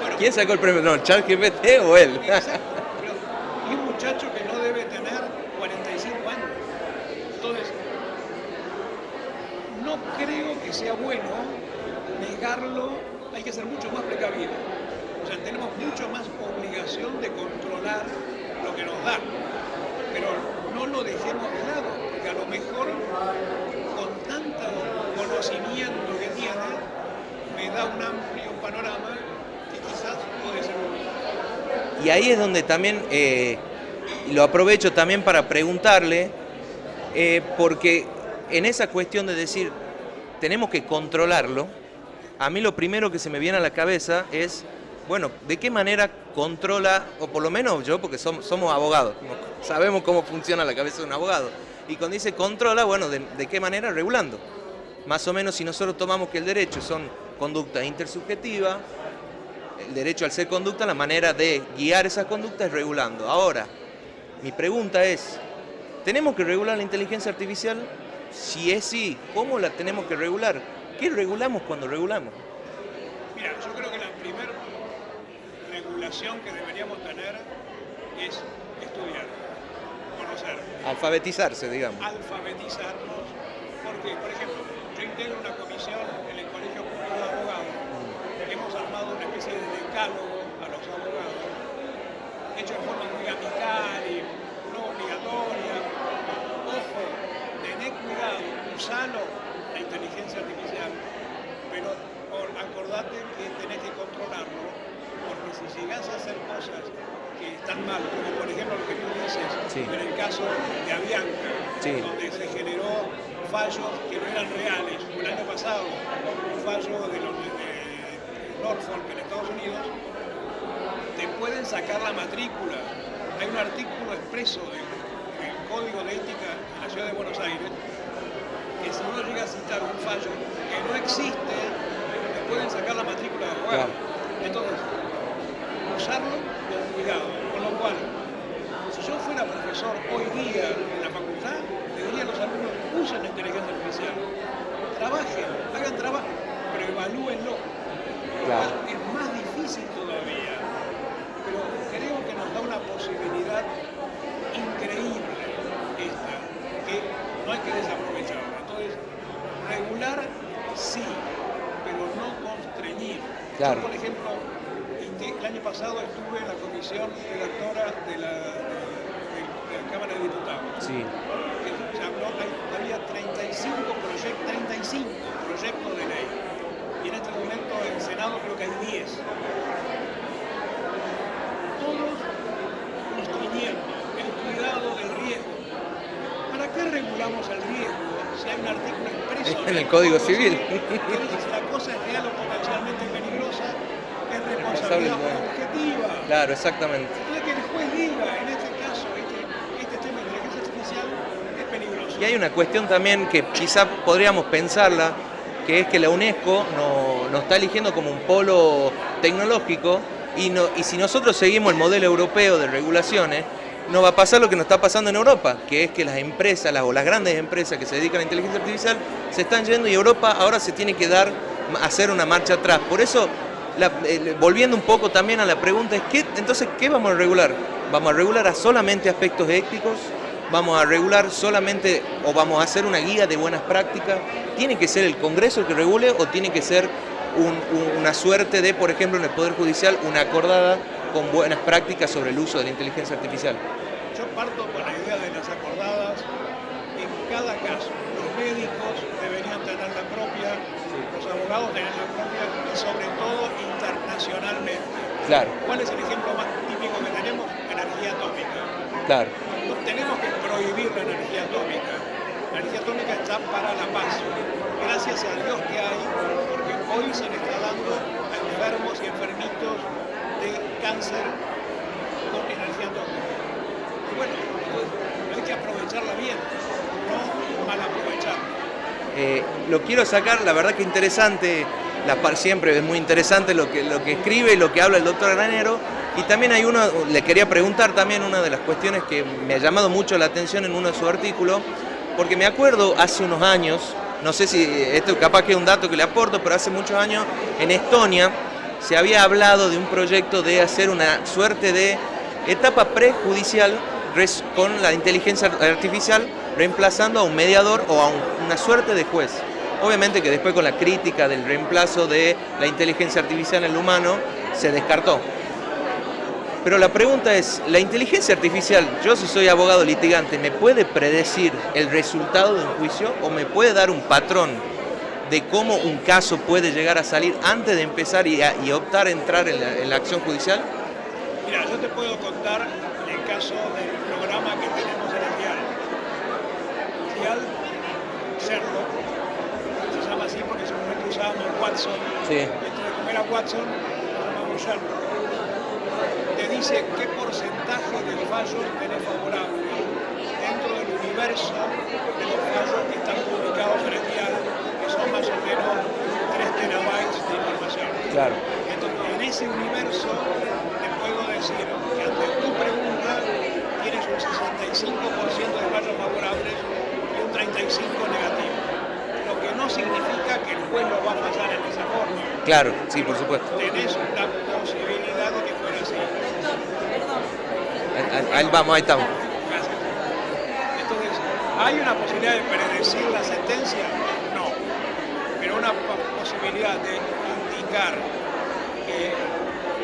Bueno, ¿Quién sacó el premio? No, ¿ChatGPT o él? exacto. Y un muchacho que no debe tener 45 años. Entonces, no creo que sea bueno negarlo, hay que ser mucho más precavido. O sea, tenemos mucho más obligación de controlar lo que nos da. Pero no lo dejemos de lado, porque a lo mejor con tanto conocimiento que tiene, me da un amplio panorama que quizás puede ser útil. Y ahí es donde también, lo aprovecho también para preguntarle, porque en esa cuestión de decir, tenemos que controlarlo, a mí lo primero que se me viene a la cabeza es, bueno, ¿de qué manera controla, o por lo menos yo, porque somos abogados, sabemos cómo funciona la cabeza de un abogado, y cuando dice controla, bueno, ¿de qué manera? Regulando. Más o menos si nosotros tomamos que el derecho son conductas intersubjetivas, el derecho al ser conducta, la manera de guiar esas conductas es regulando. Ahora, mi pregunta es, ¿tenemos que regular la inteligencia artificial? Si es sí, ¿cómo la tenemos que regular? ¿Qué regulamos cuando regulamos? Mira, yo creo que la primera regulación que deberíamos tener es estudiar, conocer, Alfabetizarse, digamos. alfabetizarnos, porque, por ejemplo, yo integro una comisión en el Colegio Público de Abogados. Hemos armado una especie de decálogo a los abogados, hecho de forma muy amical y no obligatoria. Ojo, tené cuidado, usalo la inteligencia artificial, pero acordate que tenés que controlarlo, porque si llegás a hacer cosas que están mal, como por ejemplo lo que tú dices, Sí. en el caso de Avianca, Sí. donde se generó fallos que no eran reales. El año pasado, un fallo de Norfolk en Estados Unidos, te pueden sacar la matrícula. Hay un artículo expreso del Código de Ética en la Ciudad de Buenos Aires que si uno llega a citar un fallo que no existe, te pueden sacar la matrícula de abogado. Claro. Entonces, usarlo con cuidado. Con lo cual, si yo fuera profesor hoy día en la facultad, le diría a los alumnos, usen la inteligencia artificial, trabajen, hagan trabajo, pero evalúenlo. Claro. Es más difícil todavía, pero creo que nos da una posibilidad increíble esta, que no hay que desaprovecharla. Entonces, regular sí, pero no constreñir. Claro. Yo, por ejemplo, el año pasado estuve en la comisión redactora de la Cámara de Diputados. Sí. Que se habló, había 35 proyectos de ley. Y en este momento en el Senado creo que hay 10. Todos constriñendo el cuidado del riesgo. ¿Para qué regulamos el riesgo si hay un artículo expreso En el Código Civil? que dice si la cosa es real o potencialmente peligrosa, es responsabilidad objetiva? Claro, exactamente. Entonces que el juez diga, en este caso, este tema de inteligencia artificial es peligroso. Y hay una cuestión también que quizá podríamos pensarla, que es que la UNESCO nos está eligiendo como un polo tecnológico y si nosotros seguimos el modelo europeo de regulaciones, no va a pasar lo que nos está pasando en Europa, que es que las empresas o las grandes empresas que se dedican a la inteligencia artificial se están yendo y Europa ahora se tiene que hacer una marcha atrás. Por eso, volviendo un poco también a la pregunta, es entonces, ¿qué vamos a regular? ¿Vamos a regular a solamente aspectos éticos? ¿Vamos a regular solamente o vamos a hacer una guía de buenas prácticas? ¿Tiene que ser el Congreso el que regule o tiene que ser una suerte de, por ejemplo, en el Poder Judicial, una acordada con buenas prácticas sobre el uso de la inteligencia artificial? Yo parto con la idea de las acordadas. En cada caso, los médicos deberían tener la propia, los abogados tener la propia y sobre todo internacionalmente. Claro. ¿Cuál es el ejemplo más típico que tenemos? Energía atómica. Claro. No tenemos que prohibir la energía atómica. La energía atómica está para la paz. Gracias a Dios que hay, porque hoy se le está dando a enfermos y enfermitos de cáncer con energía atómica. Y bueno, hay que aprovecharla bien, no mal aprovecharla. Lo quiero sacar, la verdad que interesante, siempre es muy interesante lo que escribe y lo que habla el doctor Granero. Y también le quería preguntar también una de las cuestiones que me ha llamado mucho la atención en uno de sus artículos, porque me acuerdo hace unos años, no sé si esto capaz que es un dato que le aporto, pero hace muchos años en Estonia se había hablado de un proyecto de hacer una suerte de etapa prejudicial con la inteligencia artificial, reemplazando a un mediador o a una suerte de juez. Obviamente que después con la crítica del reemplazo de la inteligencia artificial en el humano se descartó. Pero la pregunta es, ¿la inteligencia artificial, yo si soy abogado litigante, me puede predecir el resultado de un juicio o me puede dar un patrón de cómo un caso puede llegar a salir antes de empezar y optar a entrar en la acción judicial? Mira, yo te puedo contar el caso del programa que tenemos en el dial. El dial Sherlock, se llama así porque en su momento usábamos Watson. Sí. Esto de comer a Watson, lo llamamos desarrollarlo, te dice qué porcentaje de fallos tenés favorable dentro del universo de los fallos que están publicados en el dial, que son más o menos 3 terabytes de información. Claro. Entonces, en ese universo te puedo decir que ante tu pregunta tienes un 65% de fallos favorables y un 35% negativo. Lo que no significa que el juez lo va a fallar en esa forma. Claro, sí, por supuesto. Tenés una posibilidad de que fuera así. Ahí vamos, ahí estamos. Gracias. Entonces, ¿hay una posibilidad de predecir la sentencia? No. Pero una posibilidad de indicar que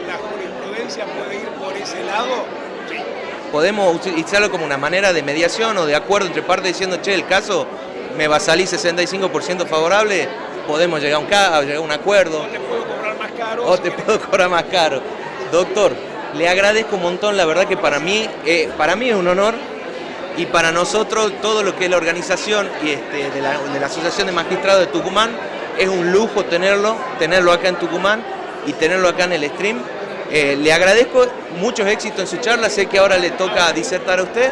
la jurisprudencia puede ir por ese lado, sí. Podemos utilizarlo como una manera de mediación o de acuerdo entre partes diciendo, che, el caso me va a salir 65% favorable, podemos llegar a un acuerdo. O te puedo cobrar más caro. O te puedo cobrar más caro. Doctor, le agradezco un montón, la verdad que para mí es un honor y para nosotros todo lo que es la organización y de la Asociación de Magistrados de Tucumán es un lujo tenerlo acá en Tucumán y tenerlo acá en el stream. Le agradezco, muchos éxitos en su charla, sé que ahora le toca disertar a usted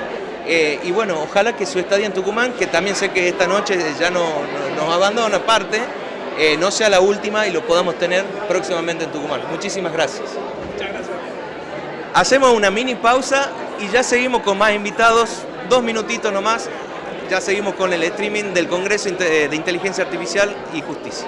y bueno, ojalá que su estadía en Tucumán, que también sé que esta noche ya nos abandona aparte, no sea la última y lo podamos tener próximamente en Tucumán. Muchísimas gracias. Muchas gracias. Hacemos una mini pausa y ya seguimos con más invitados, 2 minutitos nomás, ya seguimos con el streaming del Congreso de Inteligencia Artificial y Justicia.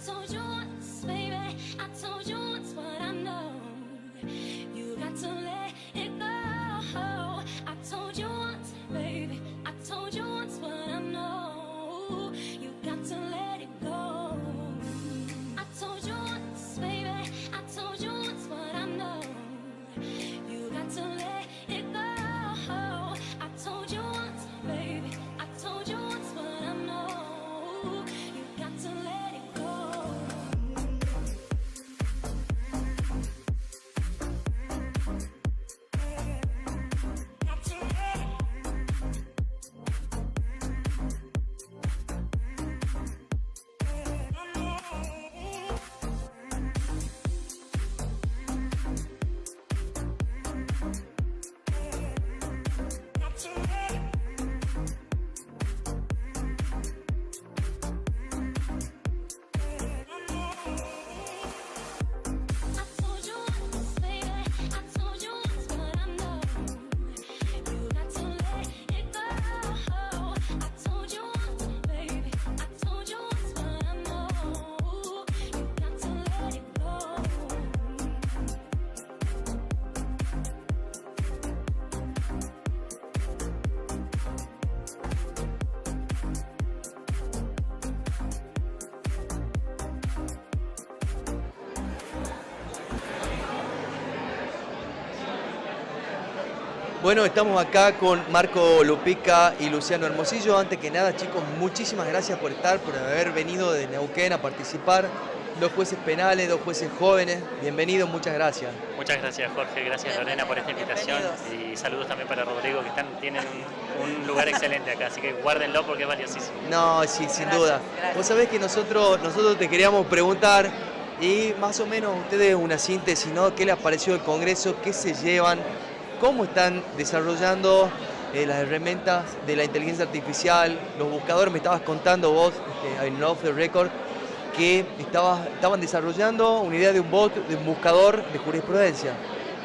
told you once, baby, I told you once what I know. You got to let it go. I told you once, baby, I told you once what I know. You got to let it go. I told you once, baby, I told you once what I know. You got to let it go. I told you once, baby, I told you once what I know. You got to let it go. Got to let it got to let it I told you once, baby, I told you once what I know. You got to let it go. I told you once, baby, I told you once what I know. You got to let it go. Bueno, estamos acá con Marco Lupica y Luciano Hermosillo. Antes que nada, chicos, muchísimas gracias por haber venido de Neuquén a participar. 2 jueces penales, 2 jueces jóvenes. Bienvenidos, muchas gracias. Muchas gracias, Jorge. Gracias, Lorena, por esta invitación. Bienvenidos. Y saludos también para Rodrigo, que tienen un lugar excelente acá. Así que guárdenlo porque es valiosísimo. No, sí, sin Gracias, duda. gracias. Vos sabés que nosotros te queríamos preguntar, y más o menos ustedes una síntesis, ¿no? ¿Qué les pareció el Congreso? ¿Qué se llevan? ¿Cómo están desarrollando las herramientas de la inteligencia artificial? Los buscadores, me estabas contando vos, en Off the Record, que estaban desarrollando una idea de un bot, de un buscador de jurisprudencia.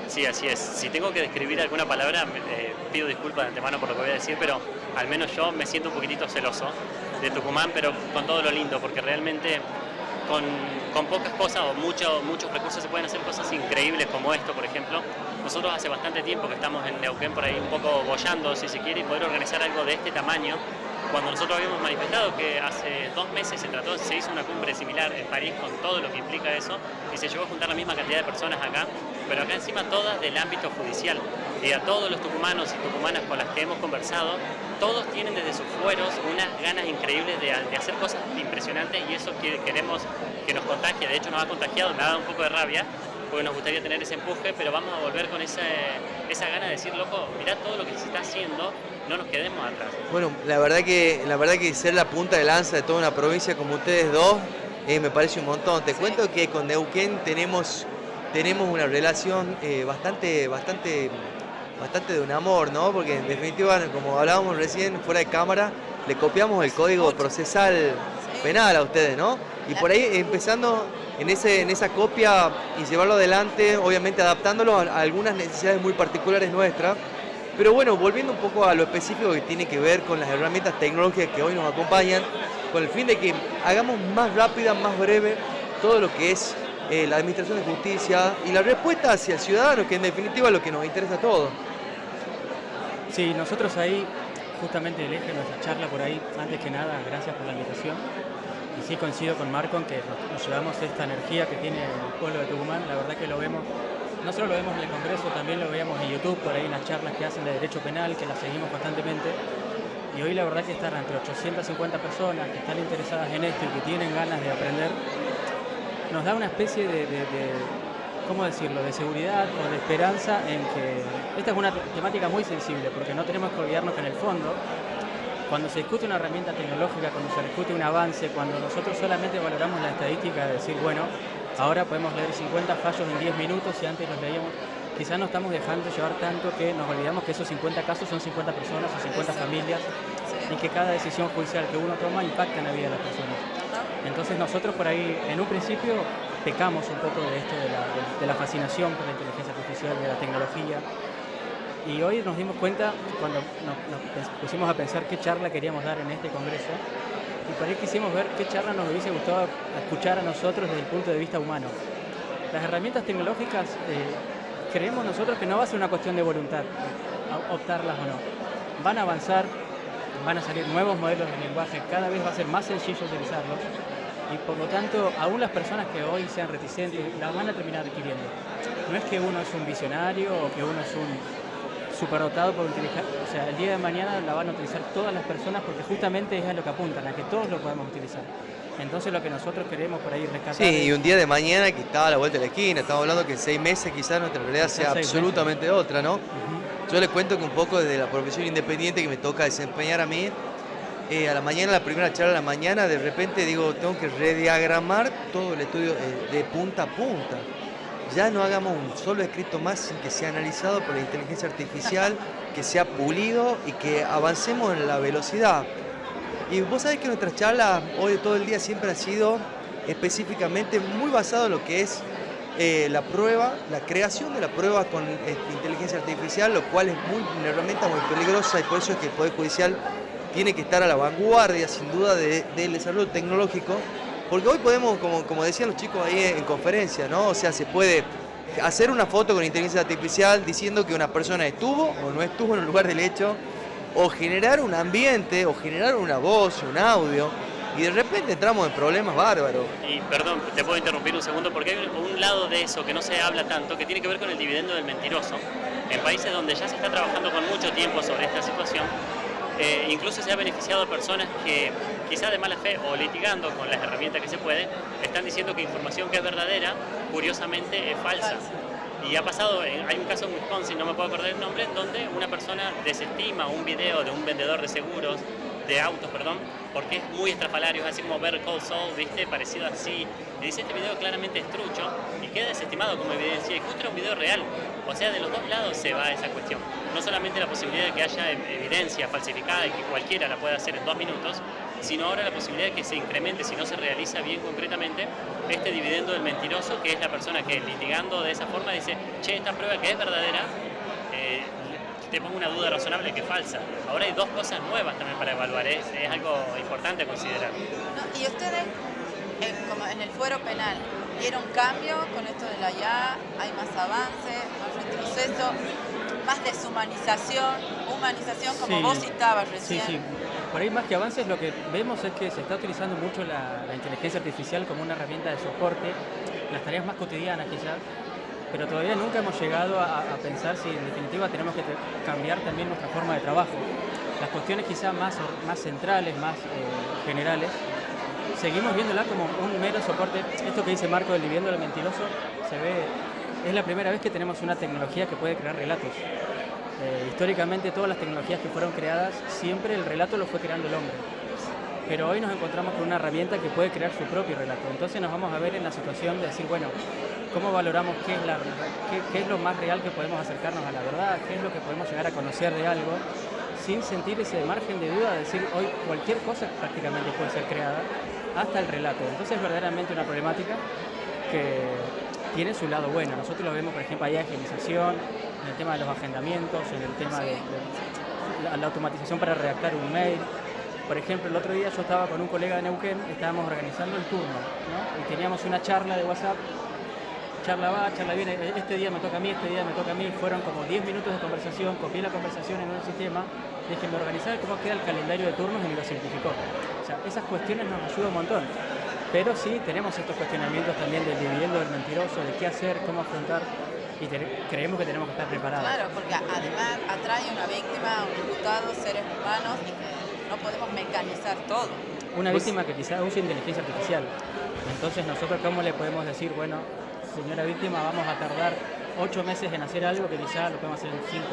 Sí, así es. Si tengo que describir alguna palabra, pido disculpas de antemano por lo que voy a decir, pero al menos yo me siento un poquitito celoso de Tucumán, pero con todo lo lindo, porque realmente con pocas cosas o muchos recursos se pueden hacer cosas increíbles como esto, por ejemplo. Nosotros hace bastante tiempo que estamos en Neuquén por ahí un poco boyando, si se quiere, y poder organizar algo de este tamaño. Cuando nosotros habíamos manifestado que hace 2 meses se hizo una cumbre similar en París con todo lo que implica eso y se llegó a juntar la misma cantidad de personas acá, pero acá encima todas del ámbito judicial. Y a todos los tucumanos y tucumanas con las que hemos conversado, todos tienen desde sus fueros unas ganas increíbles de hacer cosas impresionantes y eso queremos que nos contagie. De hecho nos ha contagiado, me ha dado un poco de rabia porque nos gustaría tener ese empuje, pero vamos a volver con esa gana de decir, loco, mirá todo lo que se está haciendo, no nos quedemos atrás. Bueno, la verdad que ser la punta de lanza de toda una provincia como ustedes dos, me parece un montón. Te cuento que con Neuquén tenemos una relación bastante de un amor, ¿no? Porque en definitiva, como hablábamos recién fuera de cámara, le copiamos el código procesal penal a ustedes, ¿no? Y por ahí empezando en esa copia y llevarlo adelante, obviamente adaptándolo a algunas necesidades muy particulares nuestras. Pero bueno, volviendo un poco a lo específico que tiene que ver con las herramientas tecnológicas que hoy nos acompañan, con el fin de que hagamos más rápida, más breve todo lo que es la administración de justicia y la respuesta hacia el ciudadano, que en definitiva es lo que nos interesa a todos. Sí, nosotros ahí, justamente el eje de nuestra charla por ahí, antes que nada, gracias por la invitación. Y sí coincido con Marco en que nos llevamos esta energía que tiene el pueblo de Tucumán, la verdad que lo vemos, no solo lo vemos en el Congreso, también lo veíamos en YouTube, por ahí unas charlas que hacen de derecho penal, que las seguimos constantemente. Y hoy la verdad que están entre 850 personas que están interesadas en esto y que tienen ganas de aprender, nos da una especie de ¿cómo decirlo?, de seguridad o de esperanza en que esta es una temática muy sensible, porque no tenemos que olvidarnos que en el fondo, cuando se discute una herramienta tecnológica, cuando se discute un avance, cuando nosotros solamente valoramos la estadística de decir, bueno, ahora podemos leer 50 fallos en 10 minutos y antes los leíamos, quizás nos estamos dejando llevar tanto que nos olvidamos que esos 50 casos son 50 personas o 50 familias y que cada decisión judicial que uno toma impacta en la vida de las personas. Entonces nosotros por ahí, en un principio, pecamos un poco de esto, de la fascinación por la inteligencia artificial, de la tecnología. Y hoy nos dimos cuenta, cuando nos pusimos a pensar qué charla queríamos dar en este congreso, y por ahí quisimos ver qué charla nos hubiese gustado escuchar a nosotros desde el punto de vista humano. Las herramientas tecnológicas, creemos nosotros que no va a ser una cuestión de voluntad, optarlas o no. Van a avanzar, van a salir nuevos modelos de lenguaje, cada vez va a ser más sencillo utilizarlos y por lo tanto, aún las personas que hoy sean reticentes, las van a terminar adquiriendo. No es que uno es un visionario o que uno es un superdotado por inteligencia, o sea, el día de mañana la van a utilizar todas las personas porque justamente es a lo que apuntan, a que todos lo podemos utilizar. Entonces lo que nosotros queremos por ahí rescatar... Sí, y un día de mañana que está a la vuelta de la esquina, estamos hablando que en 6 meses quizás nuestra realidad sea absolutamente otra, ¿no? Yo les cuento que un poco desde la profesión independiente que me toca desempeñar a mí, a la mañana, la primera charla de la mañana, de repente digo, tengo que rediagramar todo el estudio de punta a punta. Ya no hagamos un solo escrito más sin que sea analizado por la inteligencia artificial, que sea pulido y que avancemos en la velocidad. Y vos sabés que nuestras charlas hoy todo el día siempre han sido específicamente muy basado en lo que es la prueba, la creación de la prueba con inteligencia artificial, lo cual es una herramienta muy peligrosa y por eso es que el Poder Judicial tiene que estar a la vanguardia, sin duda, del desarrollo tecnológico, porque hoy podemos, como decían los chicos ahí en conferencia, ¿no? O sea, se puede hacer una foto con inteligencia artificial diciendo que una persona estuvo o no estuvo en el lugar del hecho, o generar un ambiente, o generar una voz, un audio, y de repente entramos en problemas bárbaros. Y perdón, te puedo interrumpir un segundo, porque hay un lado de eso que no se habla tanto, que tiene que ver con el dividendo del mentiroso. En países donde ya se está trabajando con mucho tiempo sobre esta situación, incluso se ha beneficiado a personas que quizás de mala fe o litigando con las herramientas que se puede, están diciendo que información que es verdadera, curiosamente es falsa. Y ha pasado, hay un caso en Wisconsin, no me puedo acordar el nombre, en donde una persona desestima un video de un vendedor de seguros, de autos, perdón, porque es muy estrafalario, es así como Better Call Saul, ¿viste? Parecido así. Y dice, este video claramente es trucho y queda desestimado como evidencia. Y justo era un video real. O sea, de los dos lados se va esa cuestión. No solamente la posibilidad de que haya evidencia falsificada y que cualquiera la pueda hacer en 2 minutos, sino ahora la posibilidad de que se incremente, si no se realiza bien concretamente, este dividendo del mentiroso, que es la persona que litigando de esa forma dice, che, esta prueba que es verdadera, te pongo una duda razonable que es falsa. Ahora hay 2 cosas nuevas también para evaluar, es algo importante a considerar. No, y ustedes, como en el fuero penal, ¿vieron cambio con esto de la IA? ¿Hay más avance, más retroceso, más humanización, como vos citabas recién? Sí. Por ahí más que avances lo que vemos es que se está utilizando mucho la inteligencia artificial como una herramienta de soporte, las tareas más cotidianas quizás, pero todavía nunca hemos llegado a pensar si en definitiva tenemos que cambiar también nuestra forma de trabajo. Las cuestiones quizás más centrales, más generales, seguimos viéndola como un mero soporte. Esto que dice Marco del dividendo del mentiroso, se ve, es la primera vez que tenemos una tecnología que puede crear relatos. Históricamente todas las tecnologías que fueron creadas, siempre el relato lo fue creando el hombre. Pero hoy nos encontramos con una herramienta que puede crear su propio relato. Entonces nos vamos a ver en la situación de decir, bueno, ¿cómo valoramos qué es lo más real que podemos acercarnos a la verdad? ¿Qué es lo que podemos llegar a conocer de algo? Sin sentir ese margen de duda de decir, hoy cualquier cosa prácticamente puede ser creada, hasta el relato. Entonces es verdaderamente una problemática que tiene su lado bueno. Nosotros lo vemos, por ejemplo, hay agilización, en el tema de los agendamientos, en el tema de la automatización para redactar un mail. Por ejemplo, el otro día yo estaba con un colega de Neuquén, estábamos organizando el turno, ¿no? Y teníamos una charla de WhatsApp, charla va, charla viene, este día me toca a mí, este día me toca a mí, fueron como 10 minutos de conversación, copié la conversación en un sistema, déjenme organizar cómo queda el calendario de turnos y me lo simplificó. O sea, esas cuestiones nos ayudan un montón, pero sí tenemos estos cuestionamientos también del dividendo del mentiroso, de qué hacer, cómo afrontar, y creemos que tenemos que estar preparados. Claro, porque además atrae una víctima, un imputado, seres humanos, y no podemos mecanizar todo. Una víctima que quizás use inteligencia artificial. Entonces nosotros cómo le podemos decir, bueno, señora víctima, vamos a tardar 8 meses en hacer algo que quizás lo podemos hacer en 5.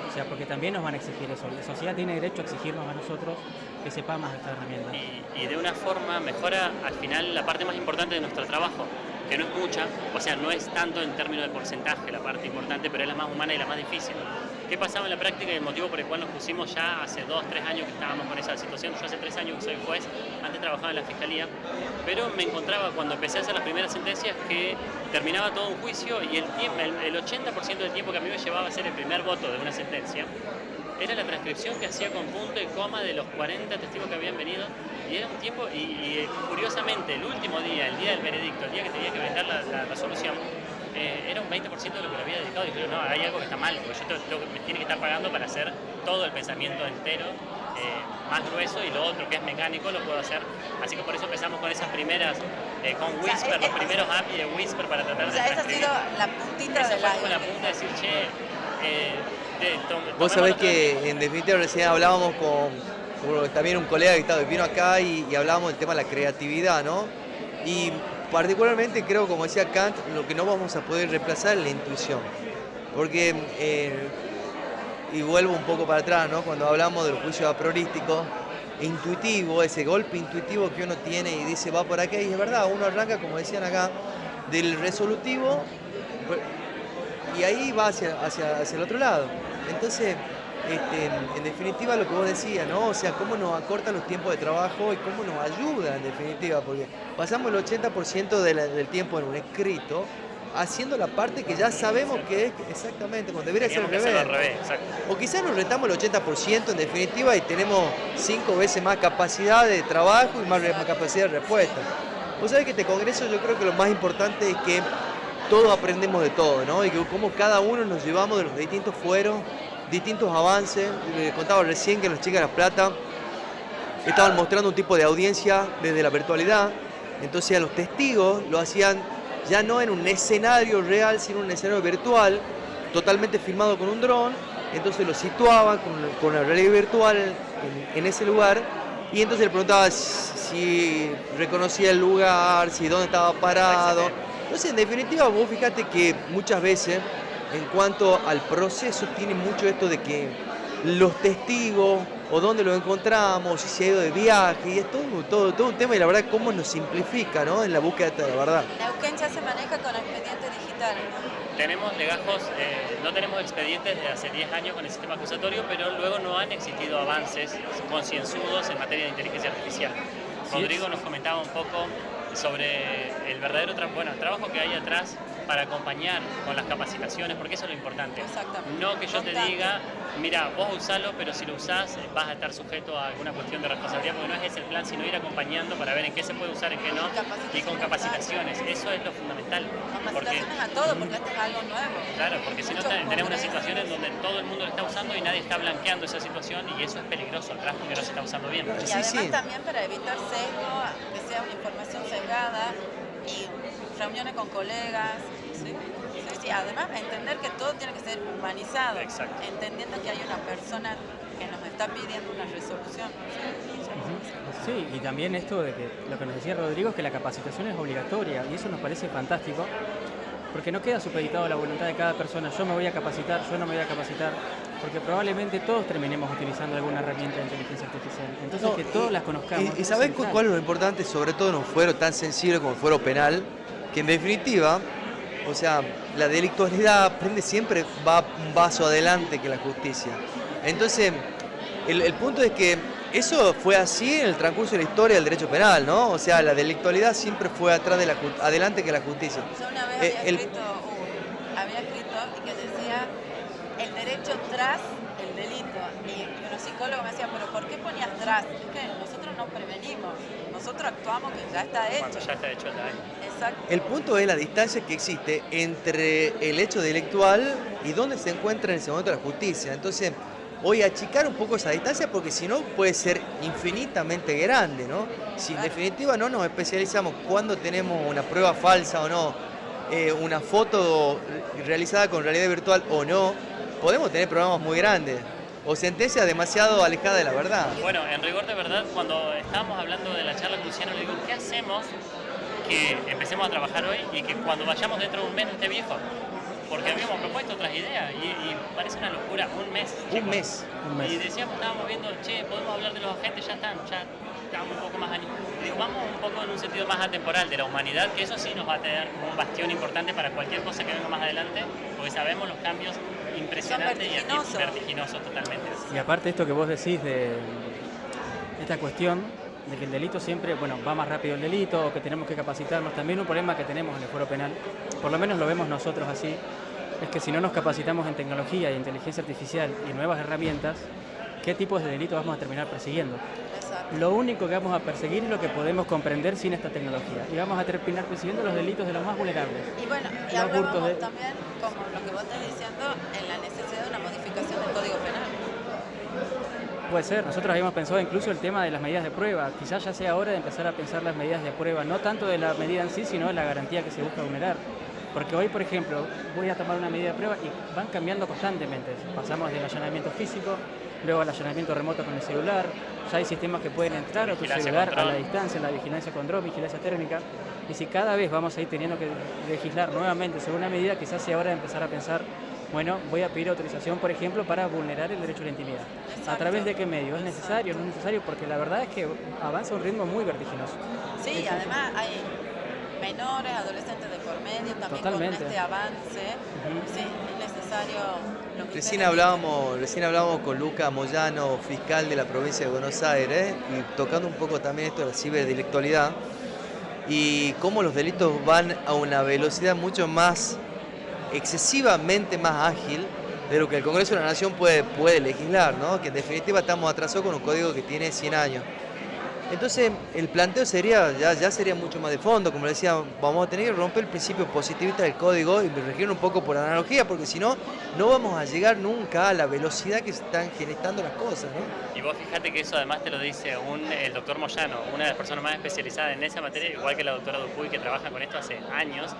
O sea, porque también nos van a exigir eso. La sociedad tiene derecho a exigirnos a nosotros que sepamos esta herramienta. Y de una forma mejora al final la parte más importante de nuestro trabajo, que no es mucha, o sea, no es tanto en términos de porcentaje la parte importante, pero es la más humana y la más difícil. ¿Qué pasaba en la práctica y el motivo por el cual nos pusimos ya hace 2 o 3 años que estábamos con esa situación? Yo hace 3 años que soy juez, antes trabajaba en la fiscalía, pero me encontraba cuando empecé a hacer las primeras sentencias que terminaba todo un juicio y el 80% del tiempo que a mí me llevaba a hacer el primer voto de una sentencia, era la transcripción que hacía con punto y coma de los 40 testigos que habían venido, y era un tiempo, y curiosamente, el último día, el día del veredicto, el día que tenía que brindar la resolución, era un 20% de lo que le había dedicado. Y dije, no, hay algo que está mal, porque me tiene que estar pagando para hacer todo el pensamiento entero, más grueso, y lo otro que es mecánico lo puedo hacer. Así que por eso empezamos con esas primeras, con Whisper, los primeros API de Whisper para tratar de esa ha transcribir. sido la puntita Esa de fue como la punta de decir, Vos sabés que en definitiva recién hablábamos con también un colega que vino acá y hablábamos del tema de la creatividad, ¿no? Y particularmente creo, como decía Kant, lo que no vamos a poder reemplazar es la intuición. Porque, y vuelvo un poco para atrás, ¿no? Cuando hablamos del juicio apriorístico, intuitivo, ese golpe intuitivo que uno tiene y dice va por acá, y es verdad, uno arranca, como decían acá, del resolutivo y ahí va hacia el otro lado. Entonces, en definitiva lo que vos decías, ¿no? O sea, cómo nos acorta los tiempos de trabajo y cómo nos ayuda en definitiva, porque pasamos el 80% del tiempo en un escrito haciendo la parte que ya sabemos que es exactamente, cuando debería ser al revés. Exacto. O quizás nos retamos el 80% en definitiva y tenemos 5 veces más capacidad de trabajo y más capacidad de respuesta. Vos sabés que este congreso yo creo que lo más importante es que todos aprendemos de todo, ¿no? Y que como cada uno nos llevamos de los distintos fueros, distintos avances. Les contaba recién que los chicas de La Plata estaban mostrando un tipo de audiencia desde la virtualidad. Entonces a los testigos lo hacían ya no en un escenario real, sino en un escenario virtual, totalmente filmado con un dron. Entonces lo situaban con la realidad virtual en ese lugar. Y entonces le preguntaba si reconocía el lugar, si dónde estaba parado. Entonces, en definitiva, vos fíjate que muchas veces, en cuanto al proceso, tiene mucho esto de que los testigos, o dónde los encontramos, si se ha ido de viaje, y es todo un tema, y la verdad, cómo nos simplifica, ¿no? En la búsqueda de la verdad. Neuquén ya se maneja con expediente digital, ¿no? Tenemos legajos, no tenemos expedientes de hace 10 años con el sistema acusatorio, pero luego no han existido avances concienzudos en materia de inteligencia artificial. Rodrigo nos comentaba un poco sobre el verdadero trabajo que hay atrás para acompañar con las capacitaciones, porque eso es lo importante. Exactamente. No que yo te diga, mira, vos usalo, pero si lo usás vas a estar sujeto a alguna cuestión de responsabilidad, porque no es ese el plan, sino ir acompañando para ver en qué se puede usar, en qué no, y con capacitaciones. Eso es lo fundamental. Capacitaciones a todo, porque esto es algo nuevo. Claro, porque si no tenemos una situación en donde todo el mundo lo está usando y nadie está blanqueando esa situación, y eso es peligroso, el tráfico que no se está usando bien. Y además también para evitar sesgo, que sea una información sesgada, y reuniones con colegas, ¿sí? Sí, además entender que todo tiene que ser humanizado, entendiendo que hay una persona que nos está pidiendo una resolución. Sí, y también esto de que lo que nos decía Rodrigo es que la capacitación es obligatoria, y eso nos parece fantástico, porque no queda supeditado a la voluntad de cada persona, yo me voy a capacitar, yo no me voy a capacitar, porque probablemente todos terminemos utilizando alguna herramienta de inteligencia artificial. Entonces que todos las conozcamos. ¿Y sabés cuál es lo importante, sobre todo en un fuero tan sensible como el fuero penal? Que en definitiva, o sea, la delictualidad siempre va un paso adelante que la justicia. Entonces, el punto es que eso fue así en el transcurso de la historia del derecho penal, ¿no? O sea, la delictualidad siempre fue adelante que la justicia. Yo una vez había escrito y que decía el derecho tras el delito. Y unos psicólogos me decían, pero ¿por qué ponías tras? Es que nosotros no prevenimos, nosotros actuamos que ya está hecho. Cuando ya está hecho el daño. Exacto. El punto es la distancia que existe entre el hecho delictual y dónde se encuentra en ese momento la justicia. Entonces, hoy achicar un poco esa distancia, porque si no puede ser infinitamente grande, ¿no? Si en definitiva no nos especializamos cuando tenemos una prueba falsa o no, una foto realizada con realidad virtual o no, podemos tener problemas muy grandes o sentencias demasiado alejadas de la verdad. Bueno, en rigor de verdad, cuando estábamos hablando de la charla con Luciano, le digo, ¿qué hacemos que empecemos a trabajar hoy y que cuando vayamos dentro de un mes no esté viejo? Porque habíamos propuesto otras ideas y parece una locura, un mes. Un mes. Y decíamos, estábamos viendo, podemos hablar de los agentes, ya estamos un poco más años. Digo, vamos un poco en un sentido más atemporal de la humanidad, que eso sí nos va a tener como un bastión importante para cualquier cosa que venga más adelante, porque sabemos los cambios impresionantes y vertiginosos totalmente. Y aparte esto que vos decís de esta cuestión de que el delito siempre, va más rápido el delito, o que tenemos que capacitarnos, también un problema que tenemos en el fuero penal, por lo menos lo vemos nosotros así, es que si no nos capacitamos en tecnología y inteligencia artificial y nuevas herramientas, ¿qué tipos de delitos vamos a terminar persiguiendo? Exacto. Lo único que vamos a perseguir es lo que podemos comprender sin esta tecnología. Y vamos a terminar persiguiendo los delitos de los más vulnerables. Y bueno, y Los hablábamos hurtos de- también, como lo que vos estás diciendo, en la necesidad de una modificación del Código Penal. Puede ser, nosotros habíamos pensado incluso el tema de las medidas de prueba. Quizás ya sea hora de empezar a pensar las medidas de prueba, no tanto de la medida en sí, sino de la garantía que se busca vulnerar. Porque hoy, por ejemplo, voy a tomar una medida de prueba y van cambiando constantemente. Pasamos del allanamiento físico, luego al allanamiento remoto con el celular. Ya hay sistemas que pueden entrar a tu Vigilancia celular con a la dron. distancia, la vigilancia con dron, vigilancia térmica. Y si cada vez vamos a ir teniendo que legislar nuevamente sobre una medida, quizás sea hora de empezar a pensar, bueno, voy a pedir autorización, por ejemplo, para vulnerar el derecho a la intimidad. ¿A Exacto. través de qué medio? ¿Es necesario? ¿No es necesario? Porque la verdad es que avanza a un ritmo muy vertiginoso. Sí, y además hay menores, adolescentes de por medio, también Totalmente. con este avance. Sí, es necesario lo que Recién ustedes hablábamos con Lucas Moyano, fiscal de la provincia de Buenos Aires, y tocando un poco también esto de la ciberdelictualidad y cómo los delitos van a una velocidad mucho más, excesivamente más ágil de lo que el Congreso de la Nación puede legislar, ¿no? Que en definitiva estamos atrasados con un código que tiene 100 años. Entonces, el planteo sería, ya sería mucho más de fondo, como le decía, vamos a tener que romper el principio positivista del código y regir un poco por analogía, porque si no, no vamos a llegar nunca a la velocidad que se están generando las cosas, ¿no? Y vos fíjate que eso además te lo dice el doctor Moyano, una de las personas más especializadas en esa materia, igual que la doctora Dupuy, que trabaja con esto hace años.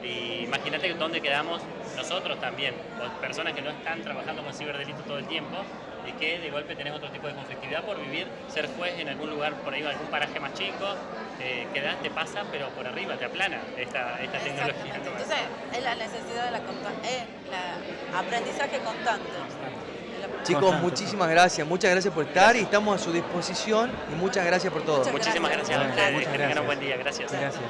Y imagínate dónde quedamos nosotros también, personas que no están trabajando con ciberdelitos todo el tiempo y que de golpe tenés otro tipo de conflictividad por vivir, ser juez en algún lugar por ahí, en algún paraje más chico, te pasa, pero por arriba, te aplana esta tecnología. Exactamente. Entonces, es la necesidad de la aprendizaje constante. Chicos, Constante. muchísimas gracias, muchas gracias por estar y estamos a su disposición y muchas gracias por todo. Muchas Muchísimas gracias a Bueno, ustedes, muchas que tengan un gracias. buen día, gracias. Gracias.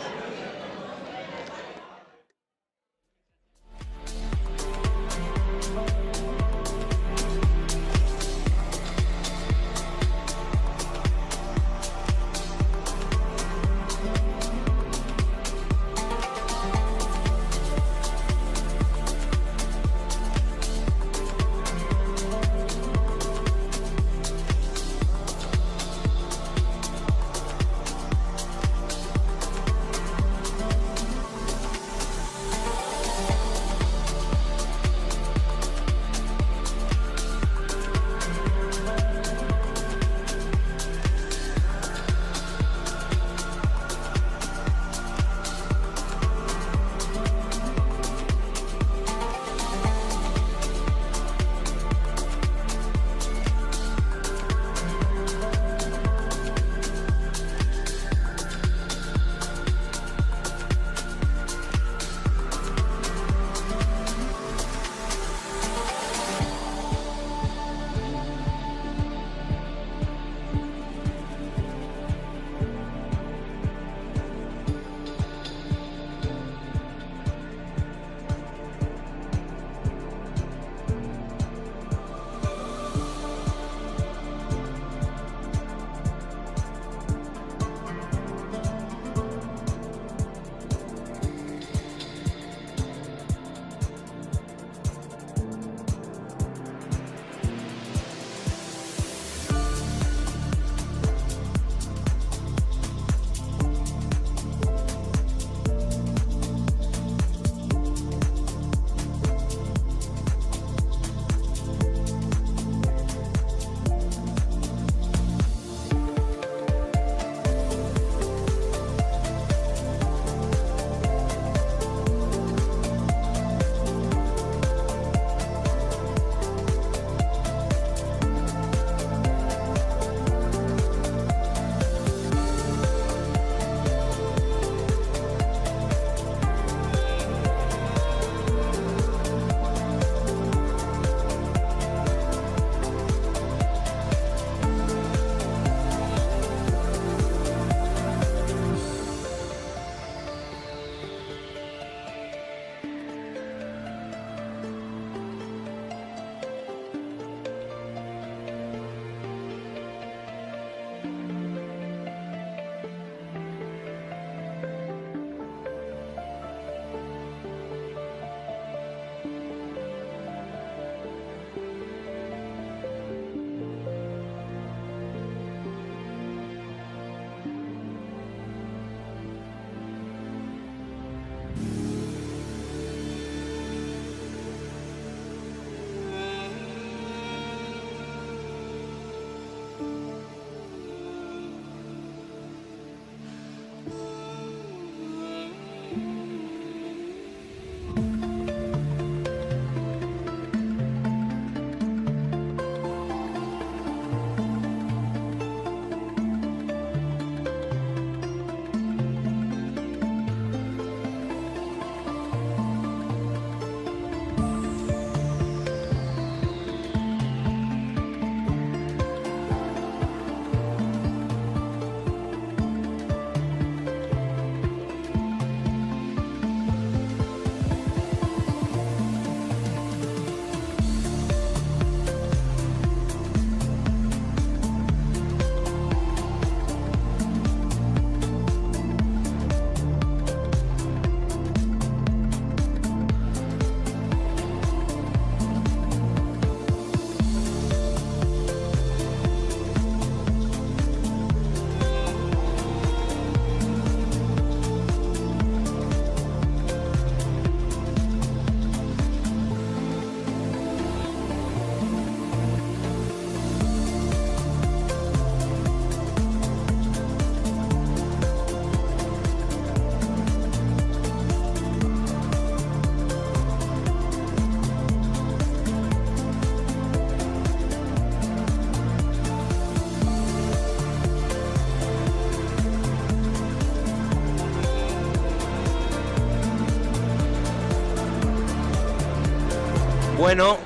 Bueno,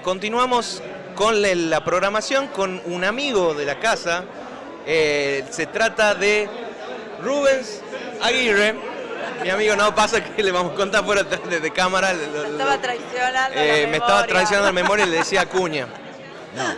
continuamos con la programación con un amigo de la casa. Se trata de Rubens Aguirre. Mi amigo, no pasa que le vamos a contar fuera de cámara. Me estaba traicionando me estaba traicionando la memoria y le decía Acuña. No.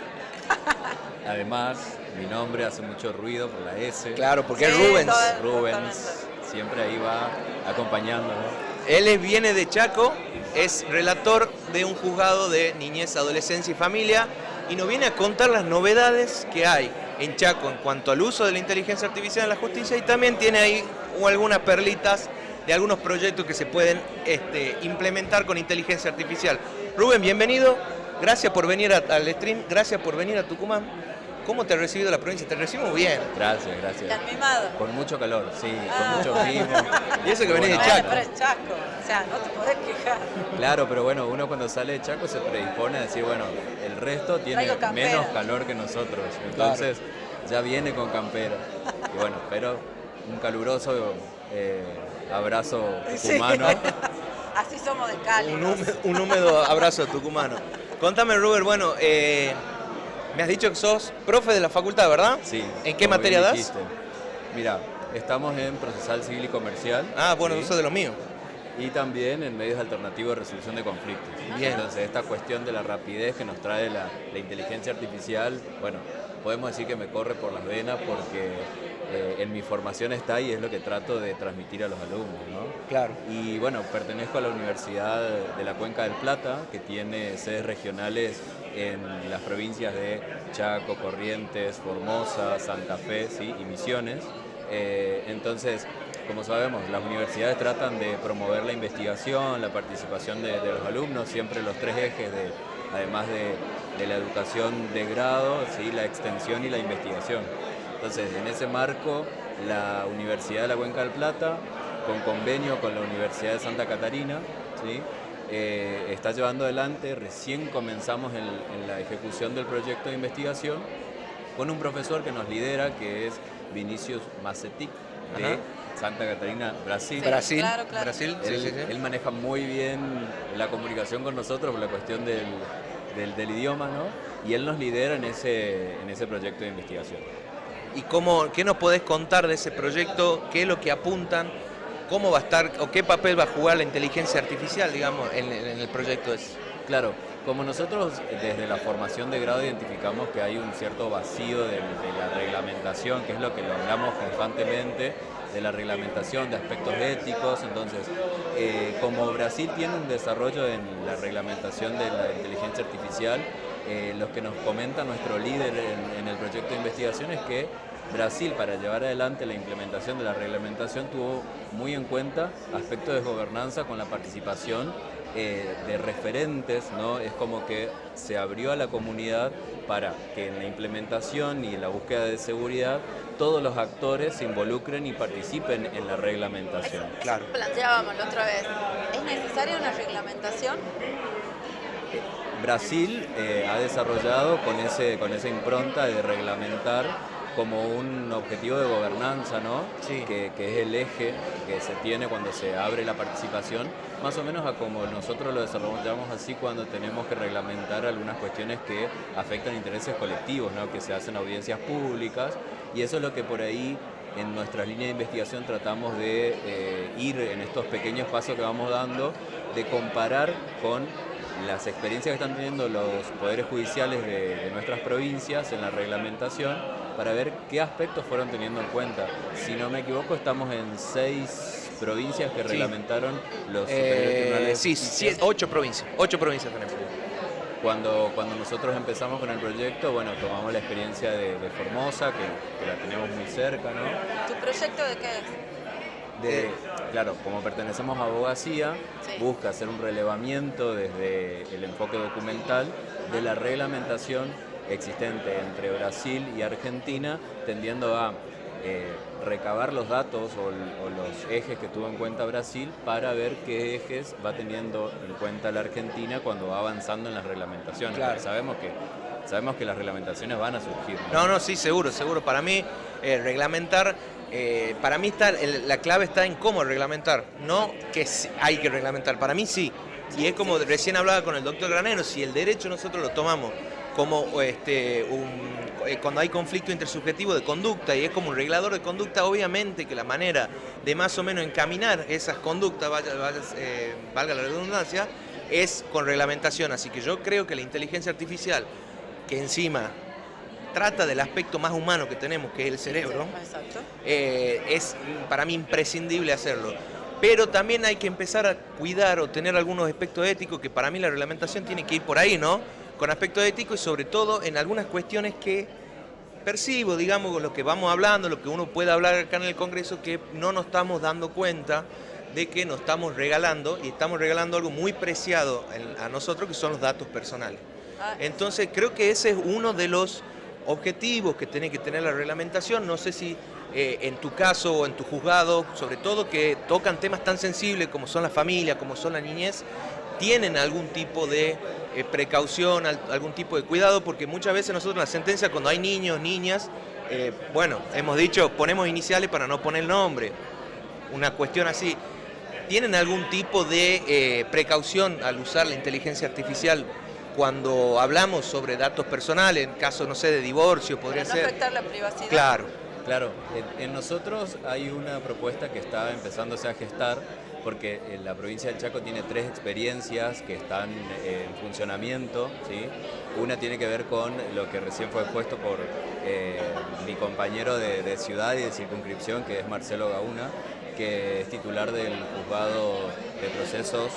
Además, mi nombre hace mucho ruido por la S. Claro, porque Sí, es Rubens. Rubens, siempre ahí va acompañándonos. Él viene de Chaco, es relator de un juzgado de niñez, adolescencia y familia y nos viene a contar las novedades que hay en Chaco en cuanto al uso de la inteligencia artificial en la justicia y también tiene ahí algunas perlitas de algunos proyectos que se pueden implementar con inteligencia artificial. Rubén, bienvenido, gracias por venir al stream, gracias por venir a Tucumán. ¿Cómo te ha recibido la provincia? Te recibimos bien. Gracias. ¿Te han mimado? Con mucho calor, sí, con mucho mimo. Y eso que venís de Bueno, Chaco. pero es Chaco, o sea, no te podés quejar. Claro, pero bueno, uno cuando sale de Chaco se predispone a decir, bueno, el resto tiene Traigo campera. menos calor que nosotros. Entonces ya viene con campera. Y bueno, pero un caluroso abrazo tucumano. Sí. Así somos de cálidos. Un húmedo abrazo tucumano. Contame, Rubén, bueno, me has dicho que sos profe de la facultad, ¿verdad? Sí. ¿En qué como materia bien das? dijiste. Mira, estamos en procesal civil y comercial. Ah, bueno, ¿sí? eso es de los míos. Y también en medios alternativos de resolución de conflictos. Bien. Entonces, esta cuestión de la rapidez que nos trae la inteligencia artificial, bueno, podemos decir que me corre por las venas porque en mi formación está y es lo que trato de transmitir a los alumnos, ¿no? Claro. Y bueno, pertenezco a la Universidad de la Cuenca del Plata, que tiene sedes regionales en las provincias de Chaco, Corrientes, Formosa, Santa Fe, ¿sí? Y Misiones. Entonces, como sabemos, las universidades tratan de promover la investigación, la participación de los alumnos, siempre los tres ejes, además de la educación de grado, ¿sí? La extensión y la investigación. Entonces, en ese marco, la Universidad de la Cuenca del Plata, con convenio con la Universidad de Santa Catarina, ¿sí? Está llevando adelante, recién comenzamos en la ejecución del proyecto de investigación, con un profesor que nos lidera, que es Vinicius Macetic, de Santa Catarina, Brasil. Sí, Brasil, claro. Brasil, Él maneja muy bien la comunicación con nosotros por la cuestión del idioma, ¿no? Y él nos lidera en ese proyecto de investigación. ¿Y qué nos podés contar de ese proyecto? ¿Qué es lo que apuntan? ¿Cómo va a estar o qué papel va a jugar la inteligencia artificial, digamos, en el proyecto ese? Claro, como nosotros desde la formación de grado identificamos que hay un cierto vacío de la reglamentación, que es lo que lo hablamos constantemente, de la reglamentación, de aspectos éticos. Entonces, como Brasil tiene un desarrollo en la reglamentación de la inteligencia artificial, lo que nos comenta nuestro líder en el proyecto de investigación es que Brasil, para llevar adelante la implementación de la reglamentación, tuvo muy en cuenta aspectos de gobernanza con la participación de referentes, ¿no? Es como que se abrió a la comunidad para que en la implementación y en la búsqueda de seguridad todos los actores se involucren y participen en la reglamentación. Claro. Planteábamos la otra vez, ¿es necesaria una reglamentación? Brasil ha desarrollado con esa impronta de reglamentar como un objetivo de gobernanza, ¿no? Sí. Que es el eje que se tiene cuando se abre la participación, más o menos a como nosotros lo desarrollamos así cuando tenemos que reglamentar algunas cuestiones que afectan intereses colectivos, ¿no? Que se hacen audiencias públicas, y eso es lo que por ahí en nuestras líneas de investigación tratamos de ir en estos pequeños pasos que vamos dando, de comparar con las experiencias que están teniendo los poderes judiciales de nuestras provincias en la reglamentación, para ver qué aspectos fueron teniendo en cuenta. Si no me equivoco, estamos en 6 provincias que reglamentaron los superiores tribunales. Sí, 8 provincias tenemos. Cuando nosotros empezamos con el proyecto, bueno, tomamos la experiencia de Formosa, que la tenemos muy cerca, ¿no? ¿Tu proyecto de qué es? Claro, como pertenecemos a Abogacía, Sí. busca hacer un relevamiento desde el enfoque documental de la reglamentación existente entre Brasil y Argentina, tendiendo a recabar los datos o los ejes que tuvo en cuenta Brasil para ver qué ejes va teniendo en cuenta la Argentina cuando va avanzando en las reglamentaciones. Claro. Porque sabemos que las reglamentaciones van a surgir, No, sí, seguro. Para mí, reglamentar, para mí la clave está en cómo reglamentar, no que hay que reglamentar. Para mí sí, Y es como recién hablaba con el doctor Granero, si el derecho nosotros lo tomamos como cuando hay conflicto intersubjetivo de conducta y es como un regulador de conducta, obviamente que la manera de más o menos encaminar esas conductas, valga la redundancia, es con reglamentación. Así que yo creo que la inteligencia artificial, que encima trata del aspecto más humano que tenemos, que es el cerebro, es para mí imprescindible hacerlo. Pero también hay que empezar a cuidar o tener algunos aspectos éticos, que para mí la reglamentación tiene que ir por ahí, ¿no? Con aspectos éticos y sobre todo en algunas cuestiones que percibo, digamos, lo que vamos hablando, lo que uno puede hablar acá en el Congreso, que no nos estamos dando cuenta de que nos estamos regalando, y estamos regalando algo muy preciado a nosotros, que son los datos personales. Entonces creo que ese es uno de los objetivos que tiene que tener la reglamentación. No sé si en tu caso o en tu juzgado, sobre todo que tocan temas tan sensibles como son la familia, como son la niñez, tienen algún tipo de precaución, algún tipo de cuidado, porque muchas veces nosotros en la sentencia, cuando hay niños, niñas, bueno, hemos dicho, ponemos iniciales para no poner nombre, una cuestión así. ¿Tienen algún tipo de precaución al usar la inteligencia artificial cuando hablamos sobre datos personales, en caso, no sé, de divorcio, podría ser? Para no afectar la privacidad. Claro. En nosotros hay una propuesta que está empezándose a gestar, porque la provincia del Chaco tiene 3 experiencias que están en funcionamiento, ¿sí? Una tiene que ver con lo que recién fue expuesto por mi compañero de ciudad y de circunscripción, que es Marcelo Gauna, que es titular del juzgado de procesos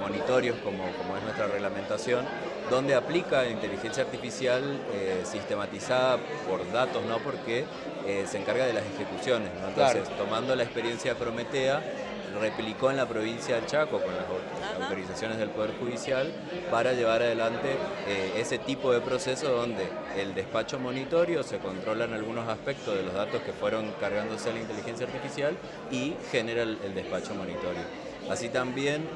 monitorios, como es nuestra reglamentación, donde aplica la inteligencia artificial sistematizada por datos, ¿no? Porque se encarga de las ejecuciones, ¿no? Entonces, tomando la experiencia de Prometea, replicó en la provincia del Chaco con las autorizaciones del Poder Judicial para llevar adelante ese tipo de proceso donde el despacho monitorio se controlan algunos aspectos de los datos que fueron cargándose a la inteligencia artificial y genera el despacho monitorio. Así también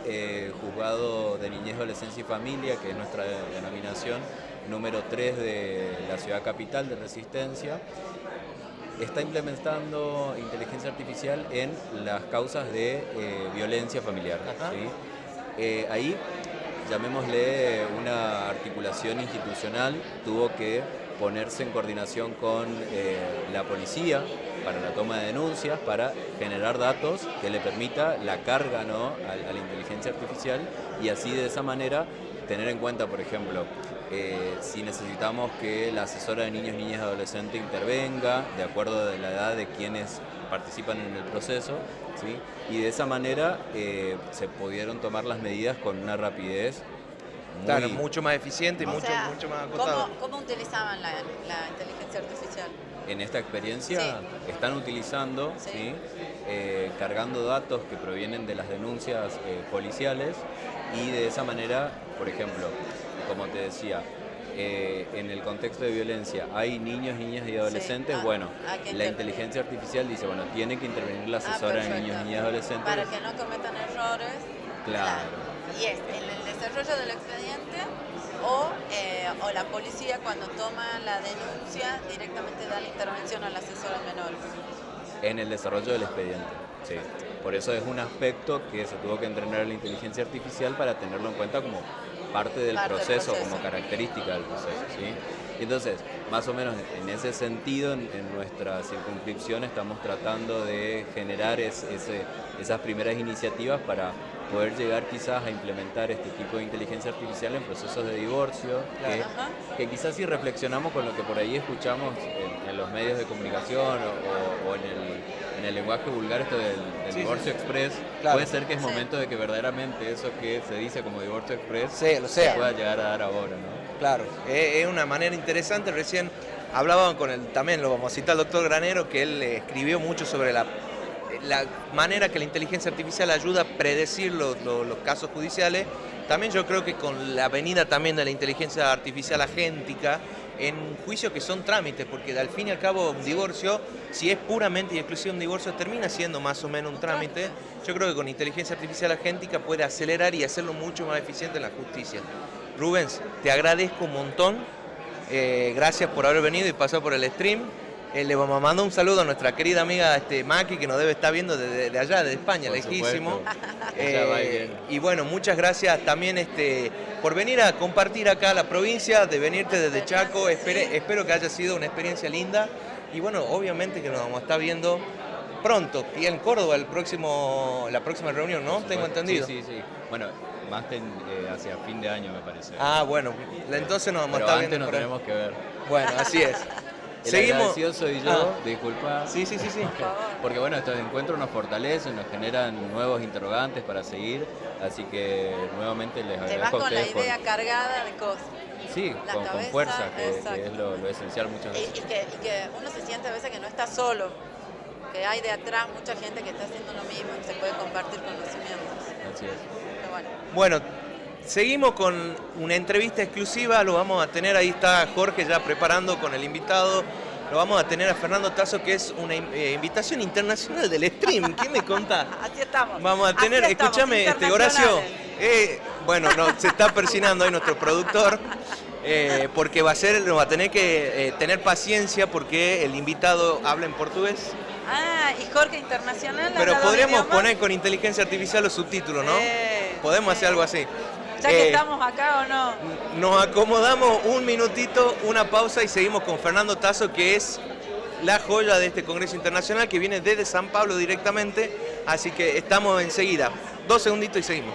Juzgado de Niñez, Adolescencia y Familia, que es nuestra denominación número 3 de la ciudad capital de Resistencia, está implementando inteligencia artificial en las causas de violencia familiar. ¿Sí? Ahí, llamémosle una articulación institucional, tuvo que ponerse en coordinación con la policía para la toma de denuncias, para generar datos que le permita la carga, ¿no?, a la inteligencia artificial, y así de esa manera tener en cuenta, por ejemplo, si necesitamos que la asesora de niños, niñas y adolescentes intervenga de acuerdo a la edad de quienes participan en el proceso, ¿sí? Y de esa manera se pudieron tomar las medidas con una rapidez mucho más eficiente y mucho más acotada. ¿Cómo utilizaban la inteligencia artificial? En esta experiencia están utilizando, ¿sí? Cargando datos que provienen de las denuncias policiales, y de esa manera, por ejemplo, como te decía, en el contexto de violencia hay niños, niñas y adolescentes, bueno, la inteligencia artificial dice, bueno, tiene que intervenir la asesora de niños, niñas y adolescentes. Para que no cometan errores. Claro. Y es en el desarrollo del expediente o la policía, cuando toma la denuncia, directamente da la intervención a la asesora menor. En el desarrollo del expediente, sí. Por eso es un aspecto que se tuvo que entrenar la inteligencia artificial para tenerlo en cuenta como parte del proceso, como característica del proceso, ¿sí? Y entonces, más o menos en ese sentido, en nuestra circunscripción estamos tratando de generar esas primeras iniciativas para poder llegar quizás a implementar este tipo de inteligencia artificial en procesos de divorcio, que quizás si reflexionamos con lo que por ahí escuchamos en los medios de comunicación o en el lenguaje vulgar, esto del divorcio express, puede ser que es momento de que verdaderamente eso que se dice como divorcio express se pueda llegar a dar ahora, ¿no? Claro, es una manera interesante. Recién hablaban también lo vamos a citar al doctor Granero, que él escribió mucho sobre la manera que la inteligencia artificial ayuda a predecir los casos judiciales. También yo creo que con la venida también de la inteligencia artificial agéntica en juicios que son trámites, porque al fin y al cabo un divorcio, si es puramente y exclusivamente un divorcio, termina siendo más o menos un trámite. Yo creo que con inteligencia artificial agéntica puede acelerar y hacerlo mucho más eficiente en la justicia. Rubens, te agradezco un montón, gracias por haber venido y pasado por el stream. Le vamos a mandar un saludo a nuestra querida amiga Maki, que nos debe estar viendo desde allá, de España, Por lejísimo. Ella va y viene. Y bueno, muchas gracias también por venir a compartir acá la provincia, de venirte desde Chaco. Espero que haya sido una experiencia linda. Y bueno, obviamente que nos vamos a estar viendo pronto, y en Córdoba la próxima reunión, ¿no? Tengo entendido. Sí. Bueno, más hacia fin de año me parece. Ah, bueno, entonces nos vamos a Pero estar antes viendo nos por ahí. tenemos que ver. Bueno, así es. El Seguimos. agradecido soy yo, disculpa. Sí. Porque bueno, estos encuentros nos fortalecen, nos generan nuevos interrogantes para seguir, así que nuevamente les Te vas agradezco a con la ustedes idea cargada de cosas. Sí, La con cabeza, fuerza, que exacto. es lo esencial muchas veces. Y que uno se siente a veces que no está solo, que hay de atrás mucha gente que está haciendo lo mismo y se puede compartir conocimientos. Así es. Pero bueno. Bueno, seguimos con una entrevista exclusiva, lo vamos a tener, ahí está Jorge ya preparando con el invitado. Lo vamos a tener a Fernando Tasso, que es una invitación internacional del stream. ¿Qué me contás? Así estamos. Vamos a tener, Así estamos, escúchame, Horacio. internacionales. Bueno, no, se está persinando ahí nuestro productor, porque nos va a tener que tener paciencia porque el invitado habla en portugués. Ah, y Jorge Internacional. Pero habla dos podríamos idiomas. poner con inteligencia artificial los subtítulos, ¿no? Podemos hacer algo así. Ya que estamos acá o no. Nos acomodamos un minutito, una pausa y seguimos con Fernando Tasso, que es la joya de este Congreso Internacional, que viene desde San Pablo directamente. Así que estamos enseguida. 2 segunditos y seguimos.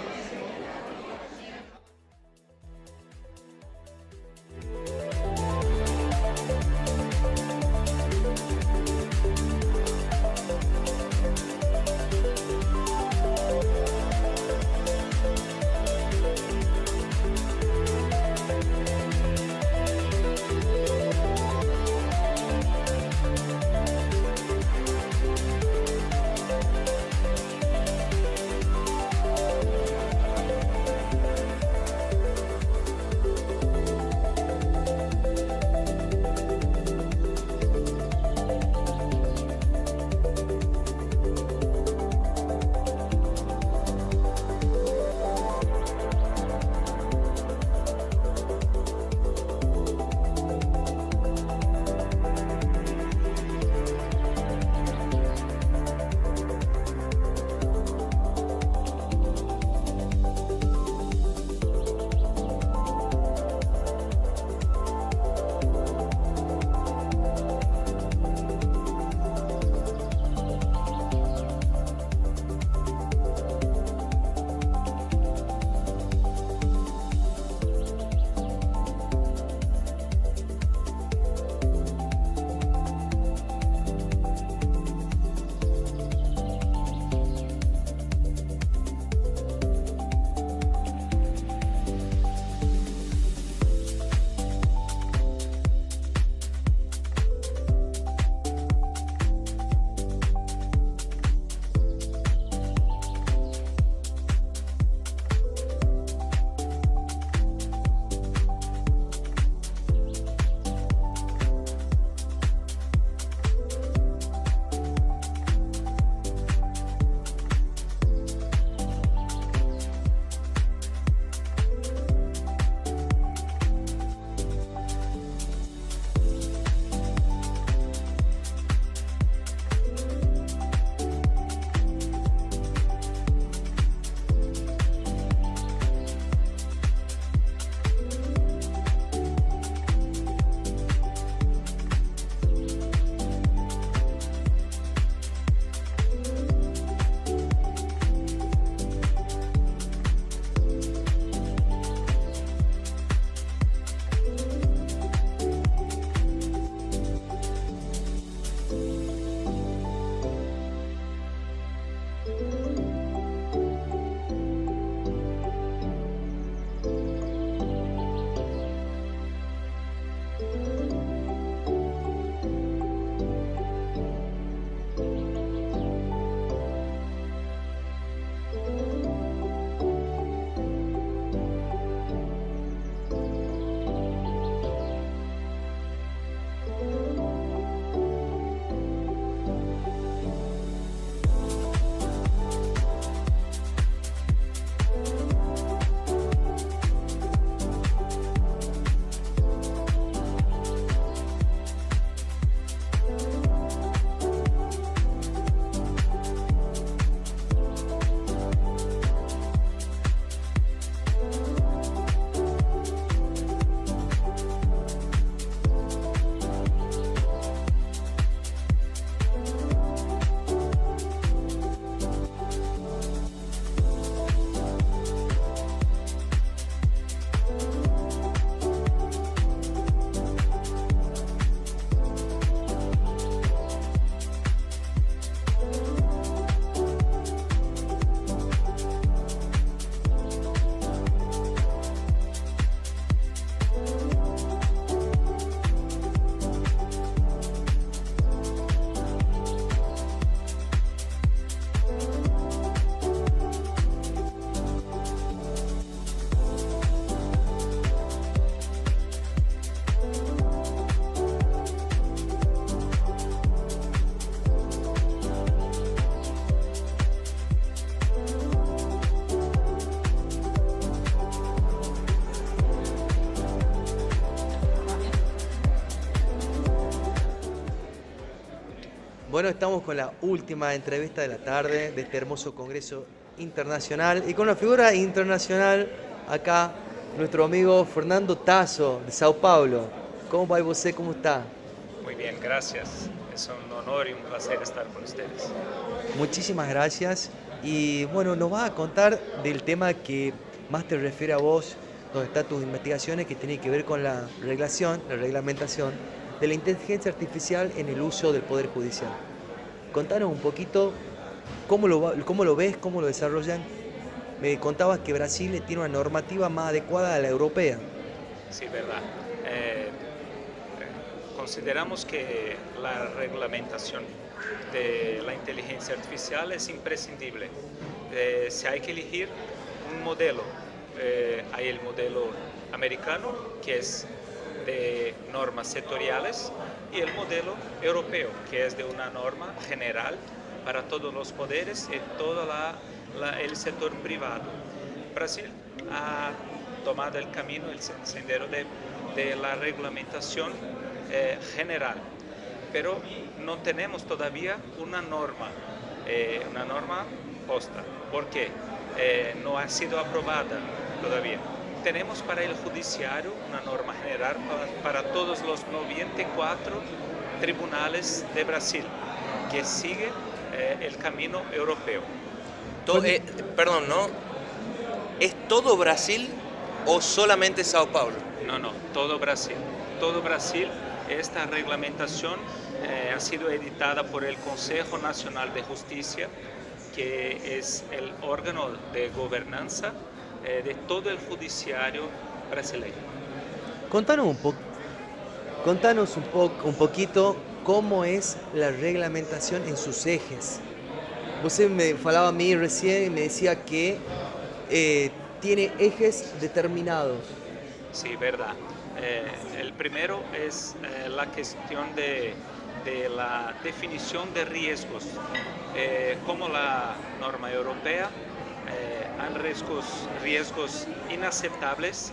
Bueno, estamos con la última entrevista de la tarde de este hermoso congreso internacional y con una figura internacional acá, nuestro amigo Fernando Tasso de Sao Paulo. ¿Cómo va você? ¿Cómo está? Muy bien, gracias. Es un honor y un placer estar con ustedes. Muchísimas gracias. Y bueno, nos vas a contar del tema que más te refiere a vos, donde están tus investigaciones, que tiene que ver con la reglamentación de la inteligencia artificial en el uso del Poder Judicial. Contanos un poquito cómo lo ves, cómo lo desarrollan. Me contabas que Brasil tiene una normativa más adecuada a la europea. Sí, verdad. Consideramos que la reglamentación de la inteligencia artificial es imprescindible. Si hay que elegir un modelo, hay el modelo americano, que es de normas sectoriales, y el modelo europeo, que es de una norma general para todos los poderes y todo el sector privado. Brasil ha tomado el camino, el sendero de la reglamentación general, pero no tenemos todavía una norma posta. ¿Por qué? No ha sido aprobada todavía. Tenemos para el judiciario una norma general para todos los 94 tribunales de Brasil, que sigue el camino europeo. Perdón, ¿no? ¿Es todo Brasil o solamente Sao Paulo? No, todo Brasil. Todo Brasil, esta reglamentación ha sido editada por el Consejo Nacional de Justicia, que es el órgano de gobernanza de todo el judiciario brasileño. Contanos un poquito cómo es la reglamentación en sus ejes. Usted me falaba a mí recién y me decía que tiene ejes determinados. Sí, verdad. El primero es la cuestión de la definición de riesgos. Como la norma europea, hay riesgos inaceptables,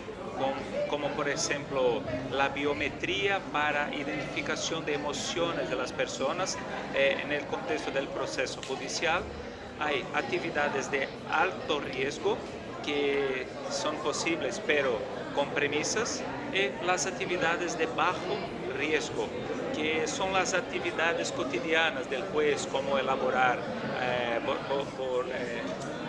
como por ejemplo la biometría para identificación de emociones de las personas en el contexto del proceso judicial. Hay actividades de alto riesgo que son posibles pero con premisas, y las actividades de bajo riesgo, que son las actividades cotidianas del juez, como elaborar por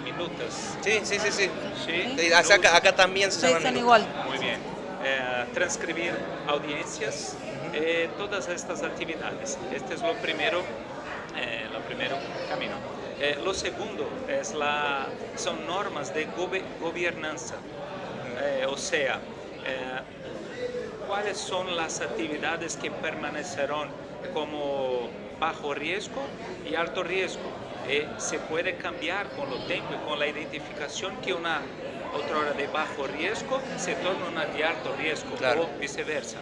minutos. Sí. ¿Sí? Acá también se llaman minutos. Igual. Muy bien. Transcribir audiencias, todas estas actividades. Este es lo primero camino. Lo segundo son normas de gobernanza, o sea, cuáles son las actividades que permanecerán como bajo riesgo y alto riesgo. Se puede cambiar con el tiempo y con la identificación que una otra hora de bajo riesgo se torna una de alto riesgo, claro, o viceversa.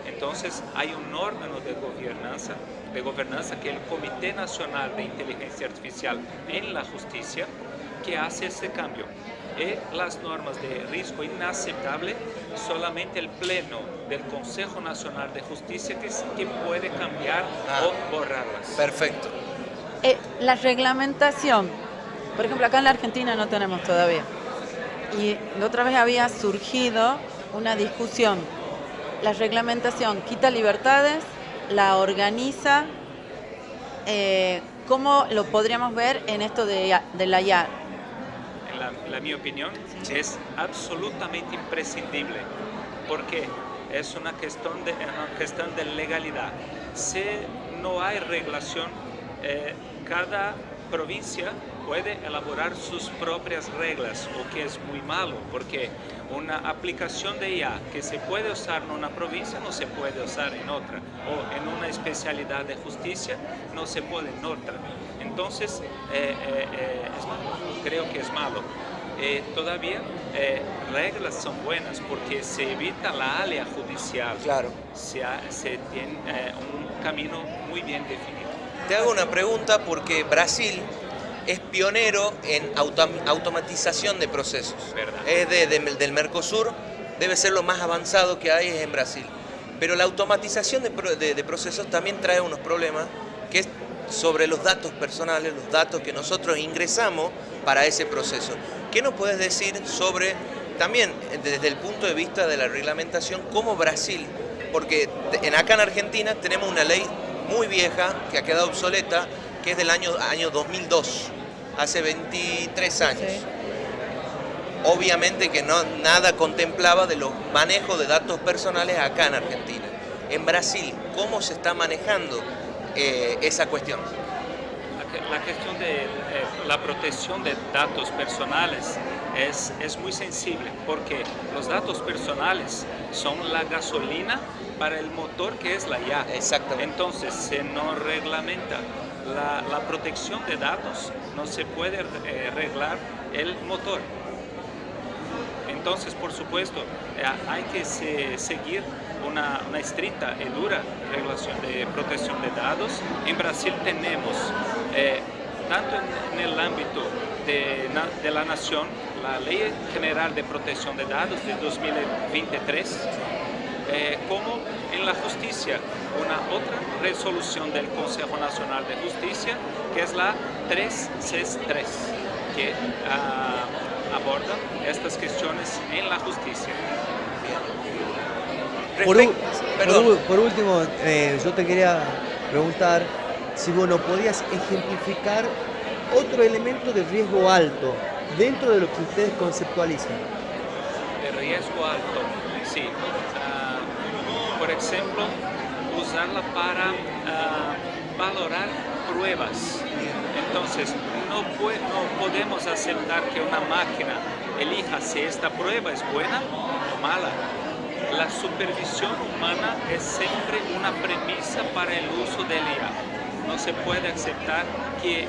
Entonces hay un órgano de gobernanza que es el Comité Nacional de Inteligencia Artificial en la Justicia, que hace este cambio. Y las normas de riesgo inaceptable, solamente el Pleno del Consejo Nacional de Justicia que puede cambiar o borrarlas. Perfecto. La reglamentación, por ejemplo, acá en la Argentina no tenemos todavía. Y la otra vez había surgido una discusión. La reglamentación quita libertades, la organiza. ¿Cómo lo podríamos ver en esto de la IA? En mi opinión, es absolutamente imprescindible, porque es una cuestión de legalidad. Si no hay regulación, cada provincia puede elaborar sus propias reglas, o que es muy malo, porque una aplicación de IA que se puede usar en una provincia no se puede usar en otra, o en una especialidad de justicia no se puede en otra. Entonces, creo que es malo. Todavía reglas son buenas porque se evita la alea judicial. Claro. Se tiene un camino muy bien definido. Te hago una pregunta porque Brasil es pionero en automatización de procesos. ¿Verdad? Es del Mercosur, debe ser lo más avanzado que hay en Brasil. Pero la automatización de procesos también trae unos problemas, que es sobre los datos personales, los datos que nosotros ingresamos para ese proceso. ¿Qué nos puedes decir sobre, también desde el punto de vista de la reglamentación, como Brasil? Porque acá en Argentina tenemos una ley muy vieja que ha quedado obsoleta, que es del año 2002, hace 23 años. Sí. Obviamente que nada contemplaba de los manejos de datos personales acá en Argentina. En Brasil, ¿cómo se está manejando esa cuestión? La cuestión de la protección de datos personales es muy sensible, porque los datos personales son la gasolina para el motor que es la IA. Exactamente. Entonces, si no reglamenta la protección de datos, no se puede arreglar el motor. Entonces, por supuesto, hay que seguir una estricta y dura regulación de protección de datos. En Brasil tenemos, tanto en el ámbito de la nación, la Ley General de Protección de Datos de 2023, como en la justicia, una otra resolución del Consejo Nacional de Justicia, que es la 363, que aborda estas cuestiones en la justicia. Por último, yo te quería preguntar si vos nos podías ejemplificar otro elemento de riesgo alto dentro de lo que ustedes conceptualizan. De riesgo alto, sí. Por ejemplo, usarla para valorar pruebas. Entonces, no podemos aceptar que una máquina elija si esta prueba es buena o mala. La supervisión humana es siempre una premisa para el uso del IA. No se puede aceptar que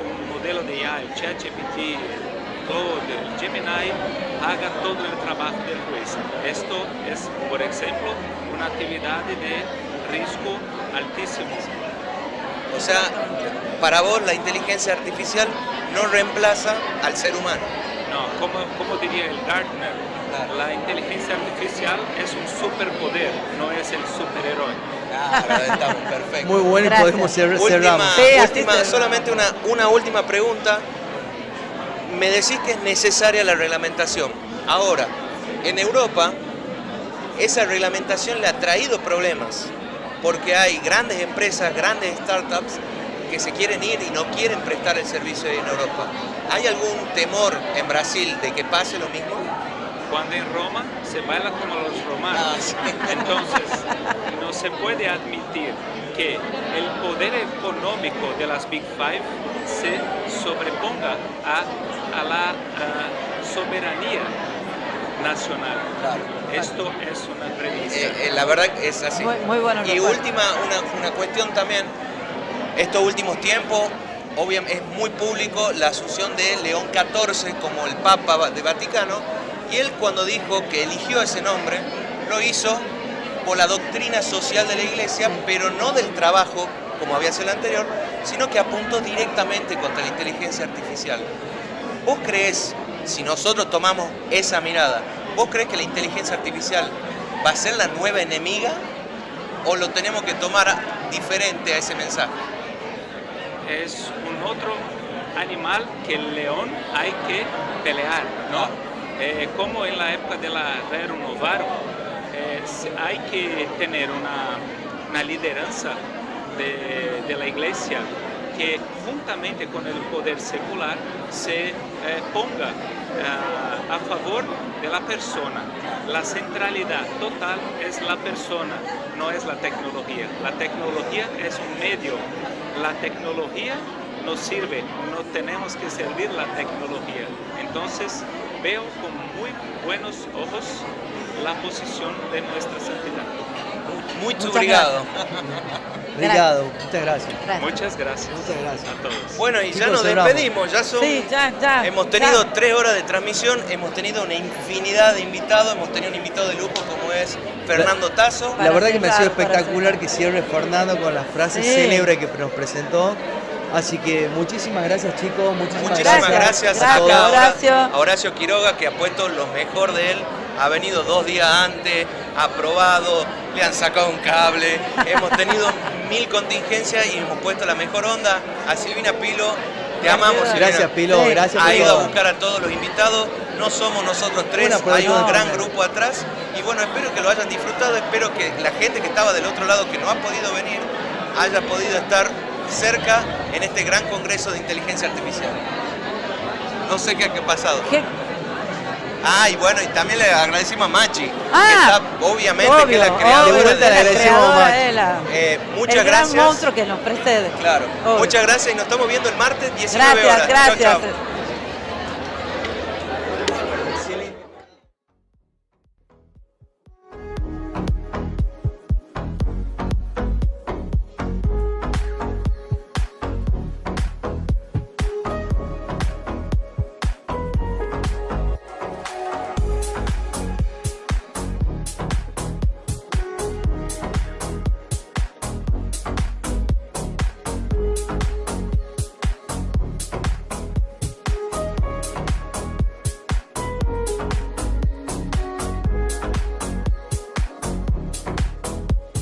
un modelo de IA, el ChatGPT, el Claude, el Gemini, haga todo el trabajo del juez. Esto es, por ejemplo, una actividad de riesgo altísimo. O sea, para vos la inteligencia artificial no reemplaza al ser humano. No, como diría el Gartner, la inteligencia artificial es un superpoder, no es el superhéroe. Claro, estamos perfectos. Muy bueno. Gracias. Y podemos cerrar. Solamente una última pregunta. Me decís que es necesaria la reglamentación. Ahora, en Europa, esa reglamentación le ha traído problemas, porque hay grandes empresas, grandes startups que se quieren ir y no quieren prestar el servicio en Europa. ¿Hay algún temor en Brasil de que pase lo mismo? Cuando en Roma se baila como los romanos. Sí. Entonces, no se puede admitir que el poder económico de las Big Five se sobreponga a la soberanía nacional. Claro. Esto es una premisa. La verdad es así. Muy bueno. Y última, una cuestión también. Estos últimos tiempos, obviamente, es muy público la asunción de León XIV como el Papa de Vaticano, y él cuando dijo que eligió ese nombre, lo hizo por la doctrina social de la Iglesia, pero no del trabajo, como había sido el anterior, sino que apuntó directamente contra la inteligencia artificial. ¿Vos creés, si nosotros tomamos esa mirada, vos creés que la inteligencia artificial va a ser la nueva enemiga o lo tenemos que tomar diferente a ese mensaje? Es un otro animal que el león hay que pelear, ¿no? Como en la época de la Rerum Novarum, hay que tener una lideranza de la Iglesia que juntamente con el poder secular se ponga a favor de la persona. La centralidad total es la persona, no es la tecnología. La tecnología es un medio. La tecnología nos sirve, no tenemos que servir la tecnología. Entonces veo con muy buenos ojos la posición de nuestra santidad. Muito obrigado. Obrigado, muchas gracias. Muchas gracias. Muchas gracias A todos. Bueno, y ya nos despedimos, ya son. Sí, ya. Hemos tenido 3 horas de transmisión, hemos tenido una infinidad de invitados, hemos tenido un invitado de lujo como es Fernando Tasso. La verdad que me ha sido espectacular que cierre Fernando con las frases célebres que nos presentó. Así que muchísimas gracias, chicos. Muchísimas gracias a Horacio Quiroga, que ha puesto lo mejor de él. Ha venido 2 días antes, ha probado, le han sacado un cable. Hemos tenido mil contingencias y hemos puesto la mejor onda. A Silvina Pilo, te amamos, Silvina. Gracias, Pilo, gracias. Ha ido Pilo. a buscar a todos los invitados, no somos nosotros tres, Una hay un producción. gran grupo atrás. Y bueno, espero que lo hayan disfrutado, espero que la gente que estaba del otro lado, que no ha podido venir, haya podido estar cerca en este gran congreso de inteligencia artificial. No sé qué ha pasado. Ah, y bueno, y también le agradecimos a Machi, que está, obviamente, que es la creadora. De vuelta le agradecemos a Machi. Muchas el gracias. gran monstruo que nos precede. Claro. Obvio. Muchas gracias y nos estamos viendo el martes 19 horas. Gracias, Chau, gracias. chau.